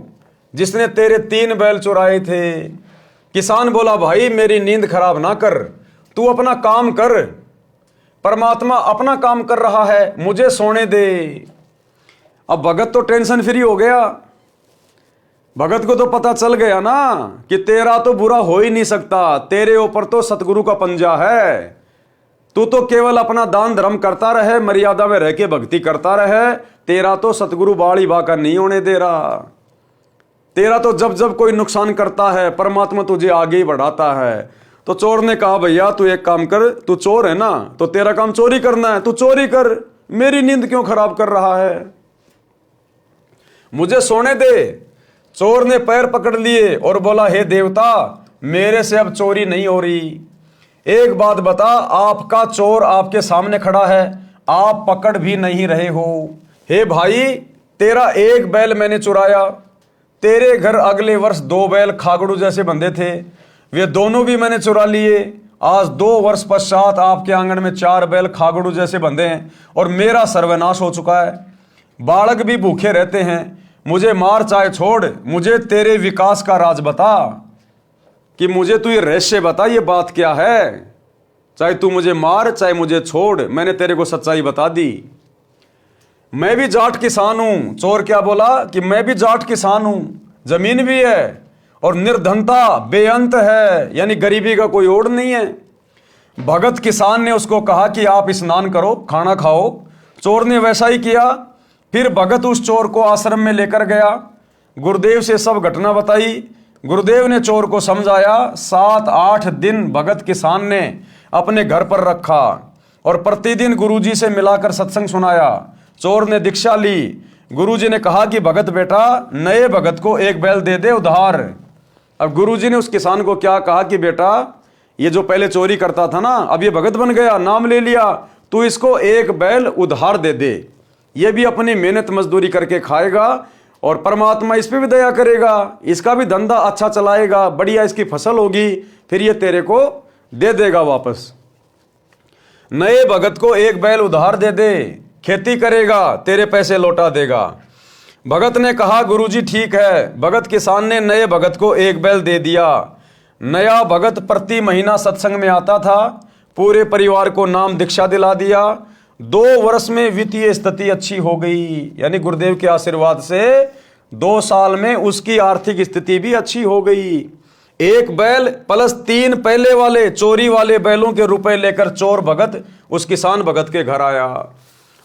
जिसने तेरे 3 बैल चुराए थे। किसान बोला भाई मेरी नींद खराब ना कर, तू अपना काम कर, परमात्मा अपना काम कर रहा है, मुझे सोने दे। अब भगत तो टेंशन फ्री हो गया। भगत को तो पता चल गया ना कि तेरा तो बुरा हो ही नहीं सकता, तेरे ऊपर तो सतगुरु का पंजा है। तू तो केवल अपना दान धर्म करता रहे, मर्यादा में रह के भक्ति करता रहे, तेरा तो सतगुरु बाड़ी बाका नहीं होने दे रहा। तेरा तो जब जब कोई नुकसान करता है परमात्मा तुझे आगे ही बढ़ाता है। तो चोर ने कहा भैया तू एक काम कर, तू चोर है ना तो तेरा काम चोरी करना है, तू चोरी कर, मेरी नींद क्यों खराब कर रहा है, मुझे सोने दे। चोर ने पैर पकड़ लिए और बोला हे देवता मेरे से अब चोरी नहीं हो रही। एक बात बता, आपका चोर आपके सामने खड़ा है, आप पकड़ भी नहीं रहे हो। हे भाई तेरा 1 बैल मैंने चुराया, तेरे घर अगले वर्ष 2 बैल खागड़ू जैसे बंधे थे, वे दोनों भी मैंने चुरा लिए। आज 2 वर्ष पश्चात आपके आंगन में 4 बैल खागड़ू जैसे बंधे हैं और मेरा सर्वनाश हो चुका है। बालक भी भूखे रहते हैं, मुझे मार चाहे छोड़, मुझे तेरे विकास का राज बता, कि मुझे तू ये रहस्य बता, ये बात क्या है। चाहे तू मुझे मार चाहे मुझे छोड़, मैंने तेरे को सच्चाई बता दी। मैं भी जाट किसान हूं। चोर क्या बोला कि मैं भी जाट किसान हूं, जमीन भी है और निर्धनता बेअंत है, यानी गरीबी का कोई ओढ़ नहीं है। भगत किसान ने उसको कहा कि आप स्नान करो, खाना खाओ। चोर ने वैसा ही किया। फिर भगत उस चोर को आश्रम में लेकर गया, गुरुदेव से सब घटना बताई। गुरुदेव ने चोर को समझाया। 7-8 दिन भगत किसान ने अपने घर पर रखा और प्रतिदिन गुरुजी से मिलाकर सत्संग सुनाया। चोर ने दीक्षा ली। गुरुजी ने कहा कि भगत बेटा नए भगत को 1 बैल दे दे उधार। अब गुरुजी ने उस किसान को क्या कहा कि बेटा ये जो पहले चोरी करता था ना, अब ये भगत बन गया, नाम ले लिया, तू इसको 1 बैल उधार दे दे, ये भी अपनी मेहनत मजदूरी करके खाएगा और परमात्मा इस पे भी दया करेगा, इसका भी धंधा अच्छा चलाएगा, बढ़िया इसकी फसल होगी, फिर ये तेरे को दे देगा वापस। नए भगत को 1 बैल उधार दे दे, खेती करेगा, तेरे पैसे लौटा देगा। भगत ने कहा गुरुजी ठीक है। भगत किसान ने नए भगत को 1 बैल दे दिया। नया भगत प्रति महीना सत्संग में आता था, पूरे परिवार को नाम दीक्षा दिला दिया। 2 वर्ष में वित्तीय स्थिति अच्छी हो गई, यानी गुरुदेव के आशीर्वाद से 2 साल में उसकी आर्थिक स्थिति भी अच्छी हो गई। 1 बैल प्लस 3 पहले वाले चोरी वाले बैलों के रुपए लेकर चोर भगत उस किसान भगत के घर आया।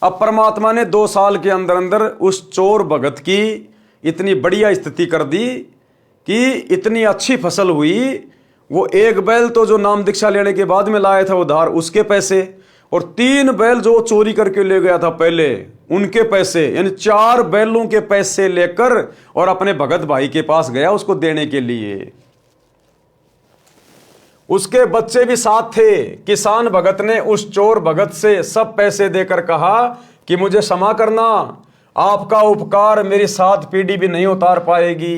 अब परमात्मा ने 2 साल के अंदर अंदर उस चोर भगत की इतनी बढ़िया स्थिति कर दी कि इतनी अच्छी फसल हुई। वो 1 बैल तो जो नाम दीक्षा लेने के बाद में लाया था उधार, उसके पैसे, और 3 बैल जो चोरी करके ले गया था पहले, उनके पैसे, यानी 4 बैलों के पैसे लेकर और अपने भगत भाई के पास गया उसको देने के लिए। उसके बच्चे भी साथ थे। किसान भगत ने उस चोर भगत से सब पैसे देकर कहा कि मुझे क्षमा करना, आपका उपकार मेरी 7 पीढ़ी भी नहीं उतार पाएगी।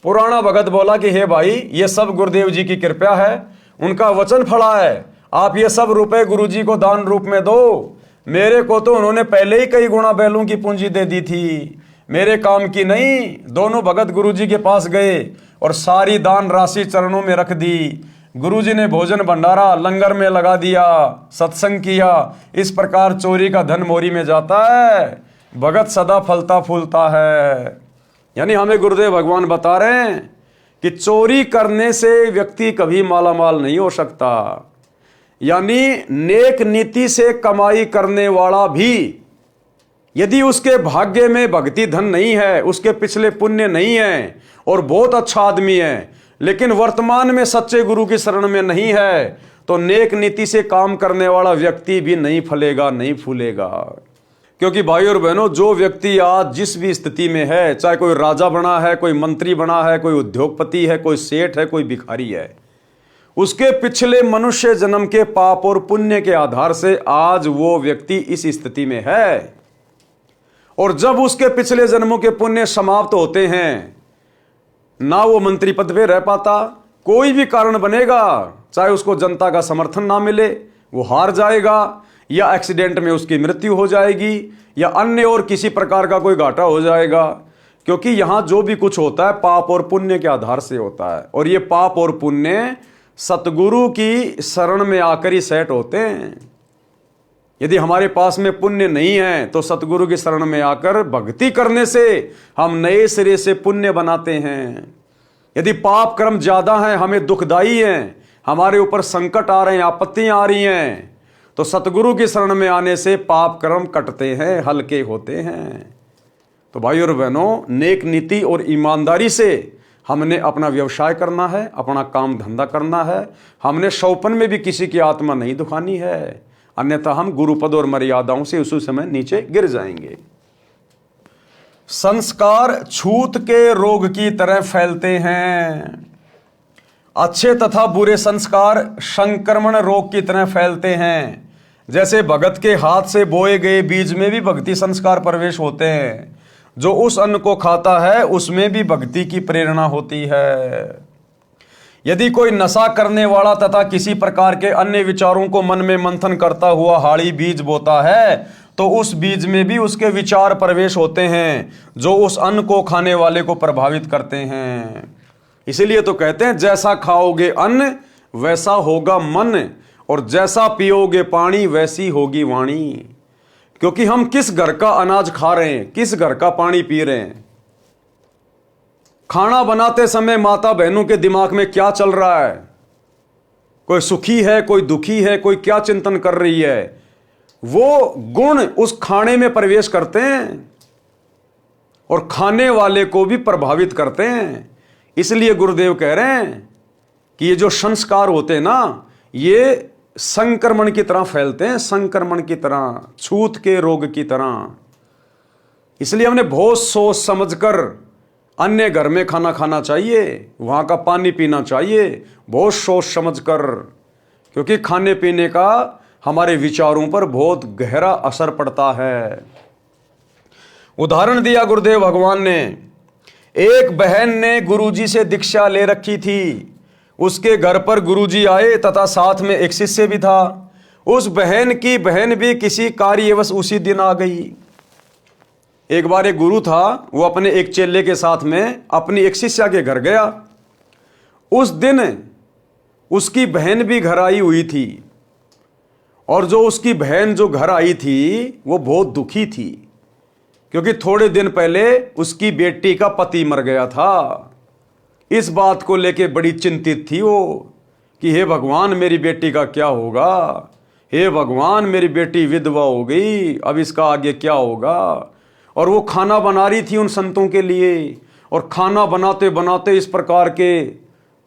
पुराना भगत बोला कि हे भाई ये सब गुरुदेव जी की कृपा है, उनका वचन फला है, आप ये सब रुपए गुरुजी को दान रूप में दो। मेरे को तो उन्होंने पहले ही कई गुना बैलों की पूंजी दे दी थी, मेरे काम की नहीं। दोनों भगत गुरुजी के पास गए और सारी दान राशि चरणों में रख दी। गुरुजी ने भोजन भंडारा लंगर में लगा दिया, सत्संग किया। इस प्रकार चोरी का धन मोरी में जाता है, भगत सदा फलता फूलता है। यानी हमें गुरुदेव भगवान बता रहे हैं कि चोरी करने से व्यक्ति कभी मालामाल नहीं हो सकता। यानी नेक नीति से कमाई करने वाला भी यदि उसके भाग्य में भक्ति धन नहीं है, उसके पिछले पुण्य नहीं है और बहुत अच्छा आदमी है, लेकिन वर्तमान में सच्चे गुरु की शरण में नहीं है, तो नेक नीति से काम करने वाला व्यक्ति भी नहीं फलेगा, नहीं फूलेगा। क्योंकि भाई और बहनों, जो व्यक्ति आज जिस भी स्थिति में है, चाहे कोई राजा बना है, कोई मंत्री बना है, कोई उद्योगपति है, कोई सेठ है, कोई भिखारी है, उसके पिछले मनुष्य जन्म के पाप और पुण्य के आधार से आज वो व्यक्ति इस स्थिति में है। और जब उसके पिछले जन्मों के पुण्य समाप्त होते हैं, ना वो मंत्री पद पे रह पाता, कोई भी कारण बनेगा, चाहे उसको जनता का समर्थन ना मिले, वो हार जाएगा, या एक्सीडेंट में उसकी मृत्यु हो जाएगी, या अन्य और किसी प्रकार का कोई घाटा हो जाएगा। क्योंकि यहां जो भी कुछ होता है पाप और पुण्य के आधार से होता है, और ये पाप और पुण्य सतगुरु की शरण में आकर ही सेट होते हैं। यदि हमारे पास में पुण्य नहीं है तो सतगुरु की शरण में आकर भक्ति करने से हम नए सिरे से पुण्य बनाते हैं। यदि पाप कर्म ज्यादा है, हमें दुखदाई है, हमारे ऊपर संकट आ रहे हैं, आपत्तियां आ रही हैं, तो सतगुरु की शरण में आने से पाप कर्म कटते हैं, हल्के होते हैं। तो भाई और बहनों, नेक नीति और ईमानदारी से हमने अपना व्यवसाय करना है, अपना काम धंधा करना है। हमने शौपन में भी किसी की आत्मा नहीं दुखानी है, अन्यथा हम गुरुपद और मर्यादाओं से उसी समय नीचे गिर जाएंगे। संस्कार छूत के रोग की तरह फैलते हैं। अच्छे तथा बुरे संस्कार संक्रमण रोग की तरह फैलते हैं। जैसे भगत के हाथ से बोए गए बीज में भी भक्ति संस्कार प्रवेश होते हैं। जो उस अन्न को खाता है उसमें भी भक्ति की प्रेरणा होती है। यदि कोई नशा करने वाला तथा किसी प्रकार के अन्य विचारों को मन में मंथन करता हुआ हाड़ी बीज बोता है तो उस बीज में भी उसके विचार प्रवेश होते हैं जो उस अन्न को खाने वाले को प्रभावित करते हैं। इसीलिए तो कहते हैं जैसा खाओगे अन्न वैसा होगा मन, और जैसा पियोगे पानी वैसी होगी वाणी। क्योंकि हम किस घर का अनाज खा रहे हैं, किस घर का पानी पी रहे हैं। खाना बनाते समय माता बहनों के दिमाग में क्या चल रहा है, कोई सुखी है, कोई दुखी है, कोई क्या चिंतन कर रही है, वो गुण उस खाने में प्रवेश करते हैं और खाने वाले को भी प्रभावित करते हैं। इसलिए गुरुदेव कह रहे हैं कि ये जो संस्कार होते हैं ना, ये संक्रमण की तरह फैलते हैं, संक्रमण की तरह, छूत के रोग की तरह। इसलिए हमने बहुत सोच समझकर अन्य घर में खाना खाना चाहिए, वहां का पानी पीना चाहिए, बहुत सोच समझकर, क्योंकि खाने पीने का हमारे विचारों पर बहुत गहरा असर पड़ता है। उदाहरण दिया गुरुदेव भगवान ने। एक बहन ने गुरुजी से दीक्षा ले रखी थी। उसके घर पर गुरुजी आए तथा साथ में एक शिष्य भी था। उस बहन की बहन भी किसी कार्यवश उसी दिन आ गई। एक बार एक गुरु था, वो अपने एक चेले के साथ में अपनी एक शिष्या के घर गया। उस दिन उसकी बहन भी घर आई हुई थी, और जो उसकी बहन जो घर आई थी वो बहुत दुखी थी, क्योंकि थोड़े दिन पहले उसकी बेटी का पति मर गया था। इस बात को लेके बड़ी चिंतित थी वो कि हे भगवान मेरी बेटी का क्या होगा, हे भगवान मेरी बेटी विधवा हो गई, अब इसका आगे क्या होगा। और वो खाना बना रही थी उन संतों के लिए, और खाना बनाते बनाते इस प्रकार के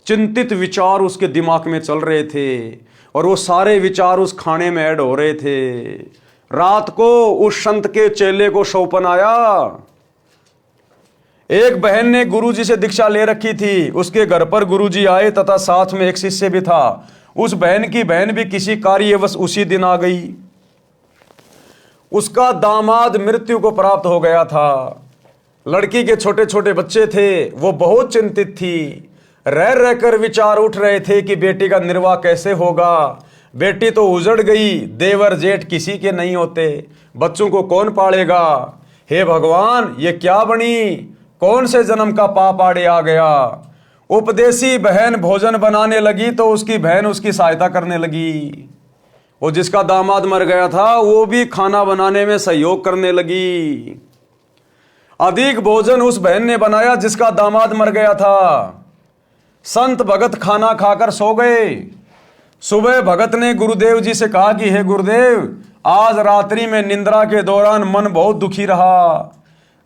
चिंतित विचार उसके दिमाग में चल रहे थे, और वो सारे विचार उस खाने में ऐड हो रहे थे। रात को उस संत के चेले को सौंपन आया। एक बहन ने गुरुजी से दीक्षा ले रखी थी, उसके घर पर गुरुजी आए तथा साथ में एक शिष्य भी था। उस बहन की बहन भी किसी कार्यवश उसी दिन आ गई। उसका दामाद मृत्यु को प्राप्त हो गया था। लड़की के छोटे छोटे बच्चे थे, वो बहुत चिंतित थी। रह रहकर विचार उठ रहे थे कि बेटी का निर्वाह कैसे होगा। बेटी तो उजड़ गई, देवर जेठ किसी के नहीं होते, बच्चों को कौन पालेगा। हे भगवान ये क्या बनी, कौन से जन्म का पाप आड़े आ गया। उपदेशी बहन भोजन बनाने लगी तो उसकी बहन उसकी सहायता करने लगी। वो जिसका दामाद मर गया था वो भी खाना बनाने में सहयोग करने लगी। अधिक भोजन उस बहन ने बनाया जिसका दामाद मर गया था। संत भगत खाना खाकर सो गए। सुबह भगत ने गुरुदेव जी से कहा कि हे गुरुदेव, आज रात्रि में निंद्रा के दौरान मन बहुत दुखी रहा।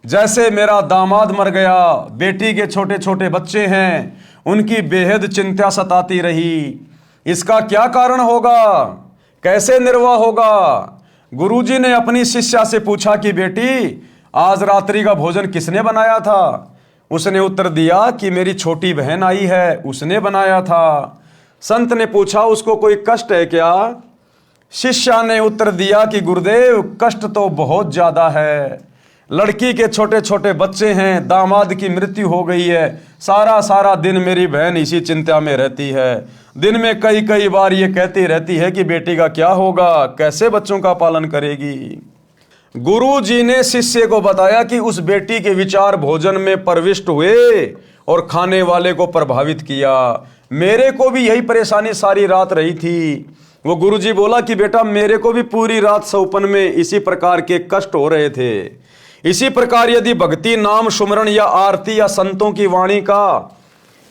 जैसे मेरा दामाद मर गया, बेटी के छोटे छोटे बच्चे हैं, उनकी बेहद चिंता सताती रही। इसका क्या कारण होगा, कैसे निर्वाह होगा। गुरुजी ने अपनी शिष्या से पूछा कि बेटी आज रात्रि का भोजन किसने बनाया था। उसने उत्तर दिया कि मेरी छोटी बहन आई है, उसने बनाया था। संत ने पूछा उसको कोई कष्ट है क्या। शिष्या ने उत्तर दिया कि गुरुदेव कष्ट तो बहुत ज्यादा है। लड़की के छोटे छोटे बच्चे हैं, दामाद की मृत्यु हो गई है, सारा दिन मेरी बहन इसी चिंता में रहती है। दिन में कई बार ये कहती रहती है कि बेटी का क्या होगा, कैसे बच्चों का पालन करेगी। गुरु जी ने शिष्य को बताया कि उस बेटी के विचार भोजन में प्रविष्ट हुए और खाने वाले को प्रभावित किया। मेरे को भी यही परेशानी सारी रात रही थी। वो गुरु जी बोला कि बेटा मेरे को भी पूरी रात सौपन में इसी प्रकार के कष्ट हो रहे थे। इसी प्रकार यदि भक्ति नाम सुमरण या आरती या संतों की वाणी का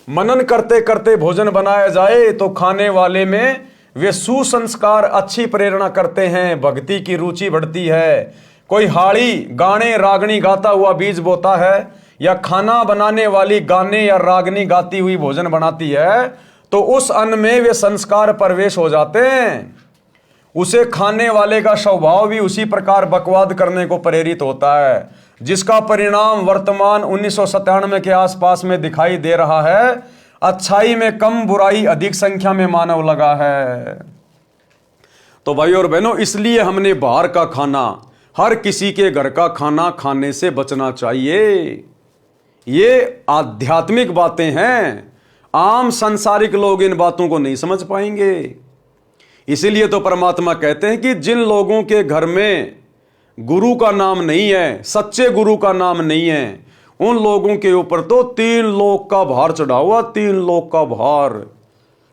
मनन करते करते भोजन बनाया जाए तो खाने वाले में वे सुसंस्कार अच्छी प्रेरणा करते हैं, भक्ति की रुचि बढ़ती है। कोई हाड़ी गाने रागनी गाता हुआ बीज बोता है या खाना बनाने वाली गाने या रागनी गाती हुई भोजन बनाती है तो उस अन्न में वे संस्कार प्रवेश हो जाते हैं। उसे खाने वाले का स्वभाव भी उसी प्रकार बकवाद करने को प्रेरित होता है, जिसका परिणाम वर्तमान 1997 के आसपास में दिखाई दे रहा है। अच्छाई में कम, बुराई अधिक संख्या में मानव लगा है। तो भाई और बहनों, इसलिए हमने बाहर का खाना, हर किसी के घर का खाना खाने से बचना चाहिए। ये आध्यात्मिक बातें हैं, आम सांसारिक लोग इन बातों को नहीं समझ पाएंगे। इसीलिए तो परमात्मा कहते हैं कि जिन लोगों के घर में गुरु का नाम नहीं है, सच्चे गुरु का नाम नहीं है, उन लोगों के ऊपर तो 3 लोक का भार चढ़ा हुआ, 3 लोक का भार।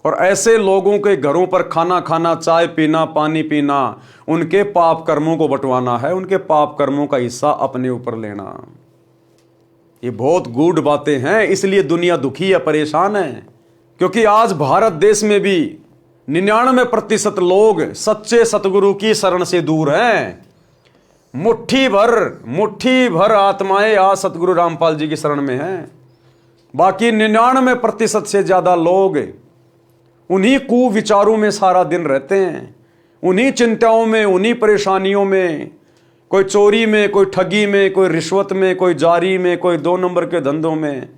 और ऐसे लोगों के घरों पर खाना खाना, चाय पीना, पानी पीना, उनके पाप कर्मों को बंटवाना है, उनके पाप कर्मों का हिस्सा अपने ऊपर लेना। ये बहुत गूढ़ बातें हैं। इसलिए दुनिया दुखी है, परेशान है, क्योंकि आज भारत देश में भी 99% लोग सच्चे सतगुरु की शरण से दूर हैं। मुट्ठी भर आत्माएं आज सतगुरु रामपाल जी की शरण में हैं। बाकी 99% से ज्यादा लोग उन्हीं कुविचारों में सारा दिन रहते हैं, उन्हीं चिंताओं में, उन्हीं परेशानियों में, कोई चोरी में, कोई ठगी में, कोई रिश्वत में, कोई जारी में, कोई 2 नंबर के धंधों में,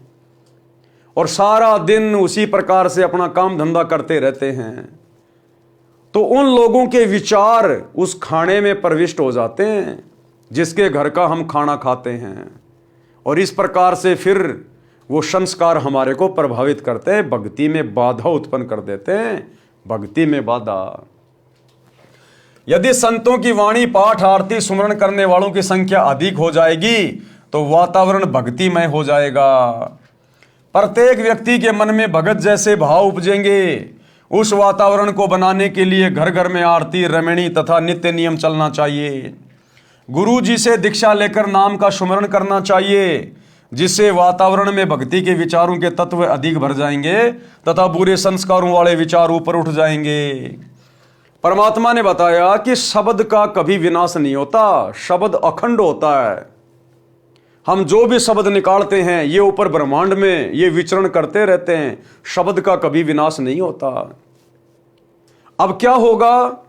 और सारा दिन उसी प्रकार से अपना काम धंधा करते रहते हैं। तो उन लोगों के विचार उस खाने में प्रविष्ट हो जाते हैं जिसके घर का हम खाना खाते हैं, और इस प्रकार से फिर वो संस्कार हमारे को प्रभावित करते हैं, भक्ति में बाधा उत्पन्न कर देते हैं। भक्ति में बाधा। यदि संतों की वाणी, पाठ, आरती, सुमरण करने वालों की संख्या अधिक हो जाएगी तो वातावरण भक्तिमय हो जाएगा। प्रत्येक व्यक्ति के मन में भगत जैसे भाव उपजेंगे। उस वातावरण को बनाने के लिए घर घर में आरती, रमणी तथा नित्य नियम चलना चाहिए। गुरु जी से दीक्षा लेकर नाम का सुमरण करना चाहिए, जिससे वातावरण में भक्ति के विचारों के तत्व अधिक भर जाएंगे तथा बुरे संस्कारों वाले विचार ऊपर उठ जाएंगे। परमात्मा ने बताया कि शब्द का कभी विनाश नहीं होता, शब्द अखंड होता है। हम जो भी शब्द निकालते हैं ये ऊपर ब्रह्मांड में ये विचरण करते रहते हैं, शब्द का कभी विनाश नहीं होता। अब क्या होगा,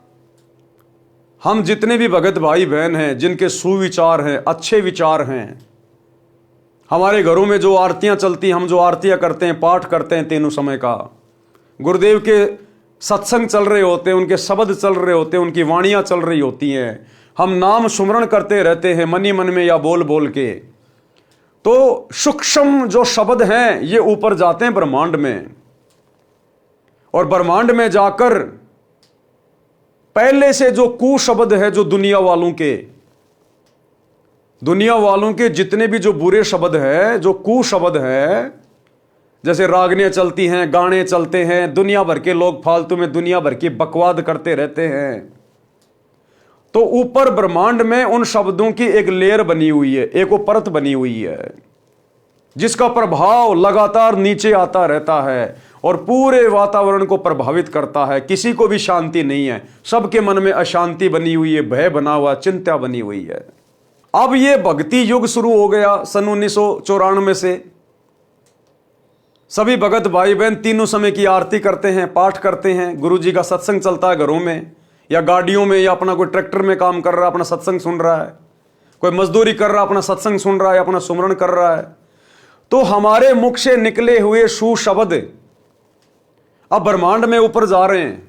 हम जितने भी भगत भाई बहन हैं जिनके सुविचार हैं, अच्छे विचार हैं, हमारे घरों में जो आरतियां चलती हैं, हम जो आरतियां करते हैं, पाठ करते हैं तीनों समय का, गुरुदेव के सत्संग चल रहे होते हैं, उनके शब्द चल रहे होते हैं, उनकी वाणियां चल रही होती हैं, हम नाम सुमरण करते रहते हैं मनी मन में या बोल बोल के, तो सूक्ष्म जो शब्द हैं ये ऊपर जाते हैं ब्रह्मांड में, और ब्रह्मांड में जाकर पहले से जो कुशब्द है, जो दुनिया वालों के जितने भी जो बुरे शब्द है, जो कुशब्द है, जैसे रागनियां चलती हैं, गाने चलते हैं, दुनिया भर के लोग फालतू में दुनिया भर की बकवाद करते रहते हैं, तो ऊपर ब्रह्मांड में उन शब्दों की एक लेयर बनी हुई है, एक वो परत बनी हुई है, जिसका प्रभाव लगातार नीचे आता रहता है और पूरे वातावरण को प्रभावित करता है। किसी को भी शांति नहीं है, सबके मन में अशांति बनी हुई है, भय बना हुआ, चिंता बनी हुई है। अब ये भक्ति युग शुरू हो गया सन 1994 से। सभी भगत भाई बहन तीनों समय की आरती करते हैं, पाठ करते हैं, गुरु जी का सत्संग चलता है घरों में या गाड़ियों में, या अपना कोई ट्रैक्टर में काम कर रहा है अपना सत्संग सुन रहा है, कोई मजदूरी कर रहा है अपना सत्संग सुन रहा है, अपना सुमरण कर रहा है। तो हमारे मुख से निकले हुए सुशब्द अब ब्रह्मांड में ऊपर जा रहे हैं,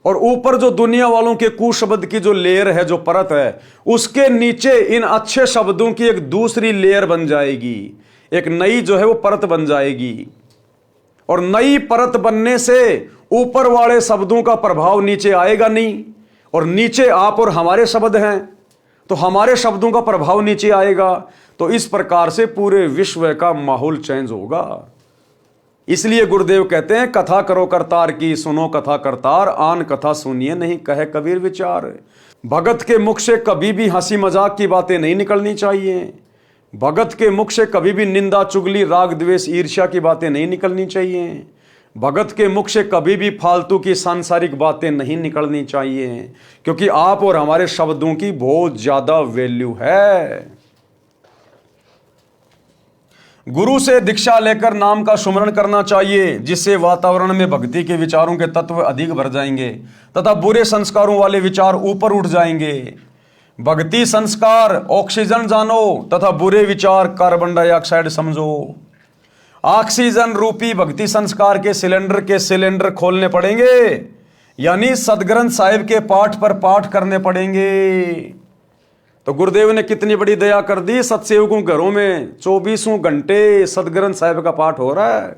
और ऊपर जो दुनिया वालों के कुशब्द की जो लेयर है, जो परत है, उसके नीचे इन अच्छे शब्दों की एक दूसरी लेयर बन जाएगी, एक नई जो है वो परत बन जाएगी। और नई परत बनने से ऊपर वाले शब्दों का प्रभाव नीचे आएगा नहीं, और नीचे आप और हमारे शब्द हैं, तो हमारे शब्दों का प्रभाव नीचे आएगा। तो इस प्रकार से पूरे विश्व का माहौल चेंज होगा। इसलिए गुरुदेव कहते हैं, कथा करो करतार की, सुनो कथा करतार, आन कथा सुनिए नहीं कहे कबीर विचार। भगत के मुख से कभी भी हंसी मजाक की बातें नहीं निकलनी चाहिए। भगत के मुख से कभी भी निंदा, चुगली, राग, द्वेष, ईर्ष्या की बातें नहीं निकलनी चाहिए। भगत के मुख से कभी भी फालतू की सांसारिक बातें नहीं निकलनी चाहिए, क्योंकि आप और हमारे शब्दों की बहुत ज्यादा वैल्यू है। गुरु से दीक्षा लेकर नाम का सुमरण करना चाहिए, जिससे वातावरण में भक्ति के विचारों के तत्व अधिक भर जाएंगे तथा बुरे संस्कारों वाले विचार ऊपर उठ जाएंगे। भक्ति संस्कार ऑक्सीजन जानो तथा बुरे विचार कार्बन डाइऑक्साइड समझो। ऑक्सीजन रूपी भक्ति संस्कार के सिलेंडर खोलने पड़ेंगे, यानी सदग्रंथ साहिब के पाठ पर पाठ करने पड़ेंगे। तो गुरुदेव ने कितनी बड़ी दया कर दी, सत्सेवकों घरों में 24 घंटे सदग्रंथ साहिब का पाठ हो रहा है।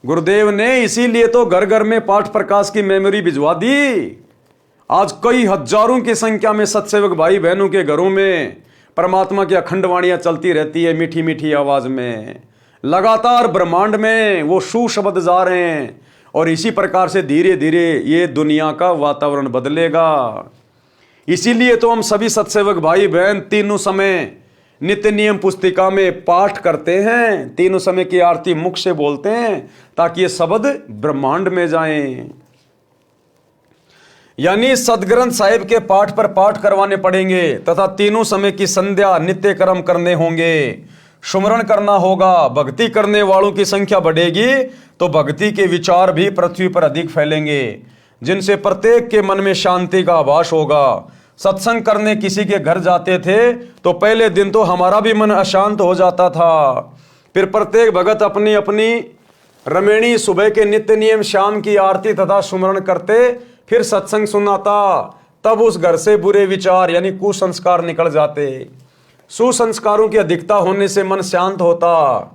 गुरुदेव ने इसीलिए तो घर घर में पाठ प्रकाश की मेमोरी भिजवा दी। आज कई हजारों की संख्या में सत्सेवक भाई बहनों के घरों में परमात्मा की अखंड वाणियां चलती रहती है, मीठी मीठी आवाज में। लगातार ब्रह्मांड में वो सुशब्द जा रहे हैं, और इसी प्रकार से धीरे धीरे ये दुनिया का वातावरण बदलेगा। इसीलिए तो हम सभी सत्सेवक भाई बहन तीनों समय नित्य नियम पुस्तिका में पाठ करते हैं, तीनों समय की आरती मुख से बोलते हैं, ताकि ये शब्द ब्रह्मांड में जाएं। यानी सदग्रंथ साहिब के पाठ पर पाठ करवाने पड़ेंगे तथा तीनों समय की संध्या नित्य कर्म करने होंगे, सुमरण करना होगा। भक्ति करने वालों की संख्या बढ़ेगी तो भक्ति के विचार भी पृथ्वी पर अधिक फैलेंगे, जिनसे प्रत्येक के मन में शांति का आभास होगा। सत्संग करने किसी के घर जाते थे तो पहले दिन तो हमारा भी मन अशांत हो जाता था, फिर प्रत्येक भगत अपनी अपनी रमेणी सुबह के नित्य नियम, शाम की आरती तथा सुमरण करते, फिर सत्संग सुनाता, तब उस घर से बुरे विचार यानी कुसंस्कार निकल जाते। सुसंस्कारों की अधिकता होने से मन शांत होता।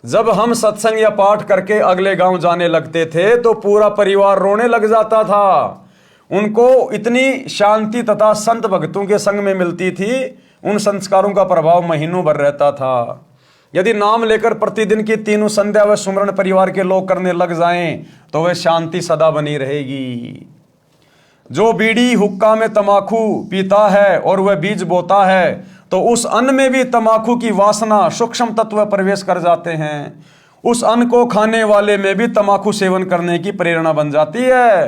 जब हम सत्संग या पाठ करके अगले गांव जाने लगते थे तो पूरा परिवार रोने लग जाता था। उनको इतनी शांति तथा संत भक्तों के संग में मिलती थी, उन संस्कारों का प्रभाव महीनों भर रहता था। यदि नाम लेकर प्रतिदिन की तीनों संध्या व सुमरण परिवार के लोग करने लग जाएं तो वह शांति सदा बनी रहेगी। जो बीड़ी हुक्का में तमाकू पीता है और वह बीज बोता है तो उस अन्न में भी तमाकू की वासना सूक्ष्म तत्व प्रवेश कर जाते हैं। उस अन्न को खाने वाले में भी तमाकू सेवन करने की प्रेरणा बन जाती है।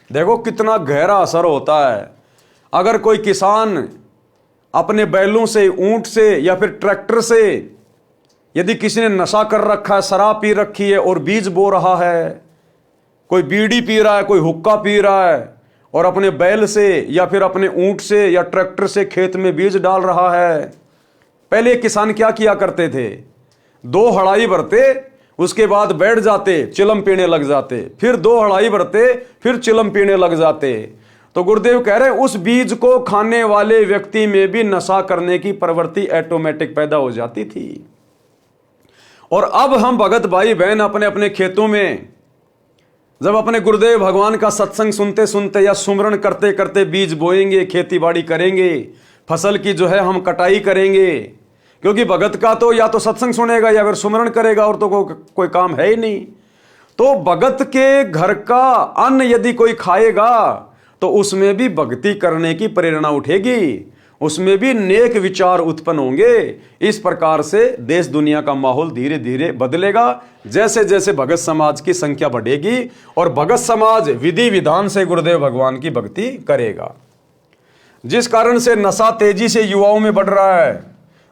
देखो कितना गहरा असर होता है। अगर कोई किसान अपने बैलों से, ऊंट से या फिर ट्रैक्टर से, यदि किसी ने नशा कर रखा है, शराब पी रखी है और बीज बो रहा है, कोई बीड़ी पी रहा है, कोई हुक्का पी रहा है और अपने बैल से या फिर अपने ऊंट से या ट्रैक्टर से खेत में बीज डाल रहा है। पहले किसान क्या किया करते थे, 2 हड़ाई भरते, उसके बाद बैठ जाते, चिलम पीने लग जाते, फिर 2 हड़ाई भरते, फिर चिलम पीने लग जाते। तो गुरुदेव कह रहे हैं उस बीज को खाने वाले व्यक्ति में भी नशा करने की प्रवृत्ति ऑटोमेटिक पैदा हो जाती थी। और अब हम भगत भाई बहन अपने अपने खेतों में जब अपने गुरुदेव भगवान का सत्संग सुनते सुनते या सुमरण करते करते बीज बोएंगे, खेती बाड़ी करेंगे, फसल की जो है हम कटाई करेंगे, क्योंकि भगत का तो या तो सत्संग सुनेगा या फिर सुमरण करेगा, और तो कोई काम है ही नहीं। तो भगत के घर का अन्न यदि कोई खाएगा तो उसमें भी भक्ति करने की प्रेरणा उठेगी, उसमें भी नेक विचार उत्पन्न होंगे। इस प्रकार से देश दुनिया का माहौल धीरे धीरे बदलेगा जैसे जैसे भगत समाज की संख्या बढ़ेगी और भगत समाज विधि विधान से गुरुदेव भगवान की भक्ति करेगा। जिस कारण से नशा तेजी से युवाओं में बढ़ रहा है।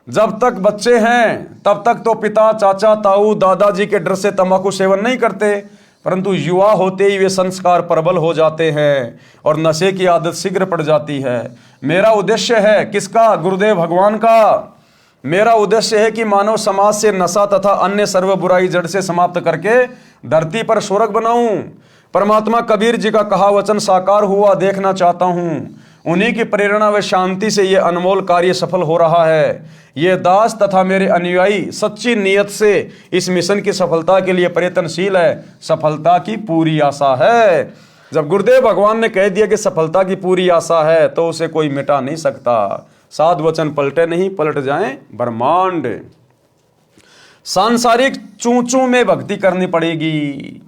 जब तक बच्चे हैं तब तक तो पिता, चाचा, ताऊ, दादाजी के डर से तंबाकू सेवन नहीं करते, परंतु युवा होते ही वे संस्कार प्रबल हो जाते हैं और नशे की आदत शीघ्र पड़ जाती है। मेरा उद्देश्य है किसका? गुरुदेव भगवान का। मेरा उद्देश्य है कि मानव समाज से नशा तथा अन्य सर्व बुराई जड़ से समाप्त करके धरती पर स्वर्ग बनाऊं। परमात्मा कबीर जी का कहा वचन साकार हुआ देखना चाहता हूं। उन्हीं की प्रेरणा व शांति से यह अनमोल कार्य सफल हो रहा है। ये दास तथा मेरे अनुयायी सच्ची नीयत से इस मिशन की सफलता के लिए प्रयत्नशील है। सफलता की पूरी आशा है। जब गुरुदेव भगवान ने कह दिया कि सफलता की पूरी आशा है तो उसे कोई मिटा नहीं सकता। साध वचन पलटे नहीं, पलट जाएं ब्रह्मांड। सांसारिक चूचू में भक्ति करनी पड़ेगी।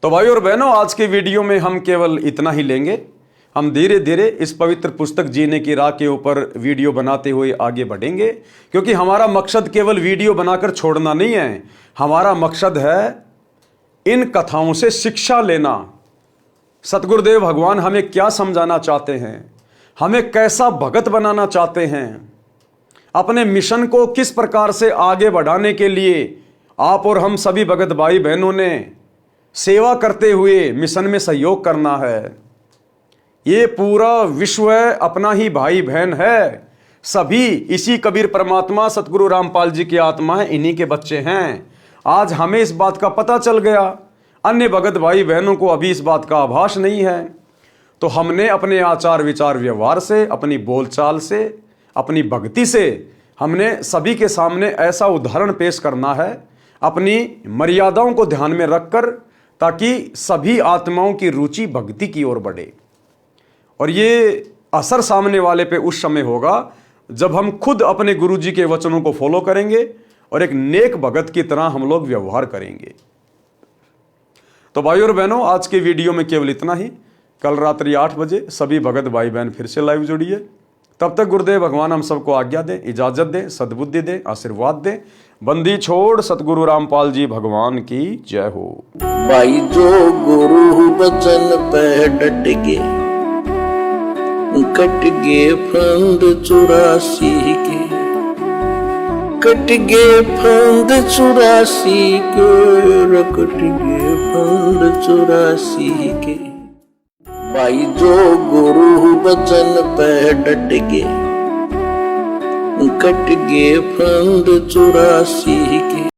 तो भाई और बहनों, आज के वीडियो में हम केवल इतना ही लेंगे। हम धीरे धीरे इस पवित्र पुस्तक जीने की राह के ऊपर वीडियो बनाते हुए आगे बढ़ेंगे, क्योंकि हमारा मकसद केवल वीडियो बनाकर छोड़ना नहीं है। हमारा मकसद है इन कथाओं से शिक्षा लेना। सतगुरुदेव भगवान हमें क्या समझाना चाहते हैं, हमें कैसा भगत बनाना चाहते हैं, अपने मिशन को किस प्रकार से आगे बढ़ाने के लिए आप और हम सभी भगत भाई बहनों ने सेवा करते हुए मिशन में सहयोग करना है। ये पूरा विश्व अपना ही भाई बहन है। सभी इसी कबीर परमात्मा सतगुरु रामपाल जी की आत्मा है, इन्हीं के बच्चे हैं। आज हमें इस बात का पता चल गया, अन्य भगत भाई बहनों को अभी इस बात का आभास नहीं है। तो हमने अपने आचार विचार व्यवहार से, अपनी बोलचाल से, अपनी भक्ति से हमने सभी के सामने ऐसा उदाहरण पेश करना है, अपनी मर्यादाओं को ध्यान में रखकर, ताकि सभी आत्माओं की रुचि भक्ति की ओर बढ़े। और ये असर सामने वाले पे उस समय होगा जब हम खुद अपने गुरुजी के वचनों को फॉलो करेंगे और एक नेक भगत की तरह हम लोग व्यवहार करेंगे। तो भाई और बहनों, आज के वीडियो में केवल इतना ही। कल रात्रि 8 बजे सभी भगत भाई बहन फिर से लाइव जुड़िए। तब तक गुरुदेव भगवान हम सबको आज्ञा दें, इजाजत दें, सद्बुद्धि दें, आशीर्वाद दें। बंदी छोड़ सतगुरु रामपाल जी भगवान की जय हो। भाई जो गुरु वचन पे डट गए, कट गए फंद 84 के, कट गए फंद 84 के, कट गए फंद 84 के। भाई जो गुरु वचन पे डट गए, कट गए फंद 84 के।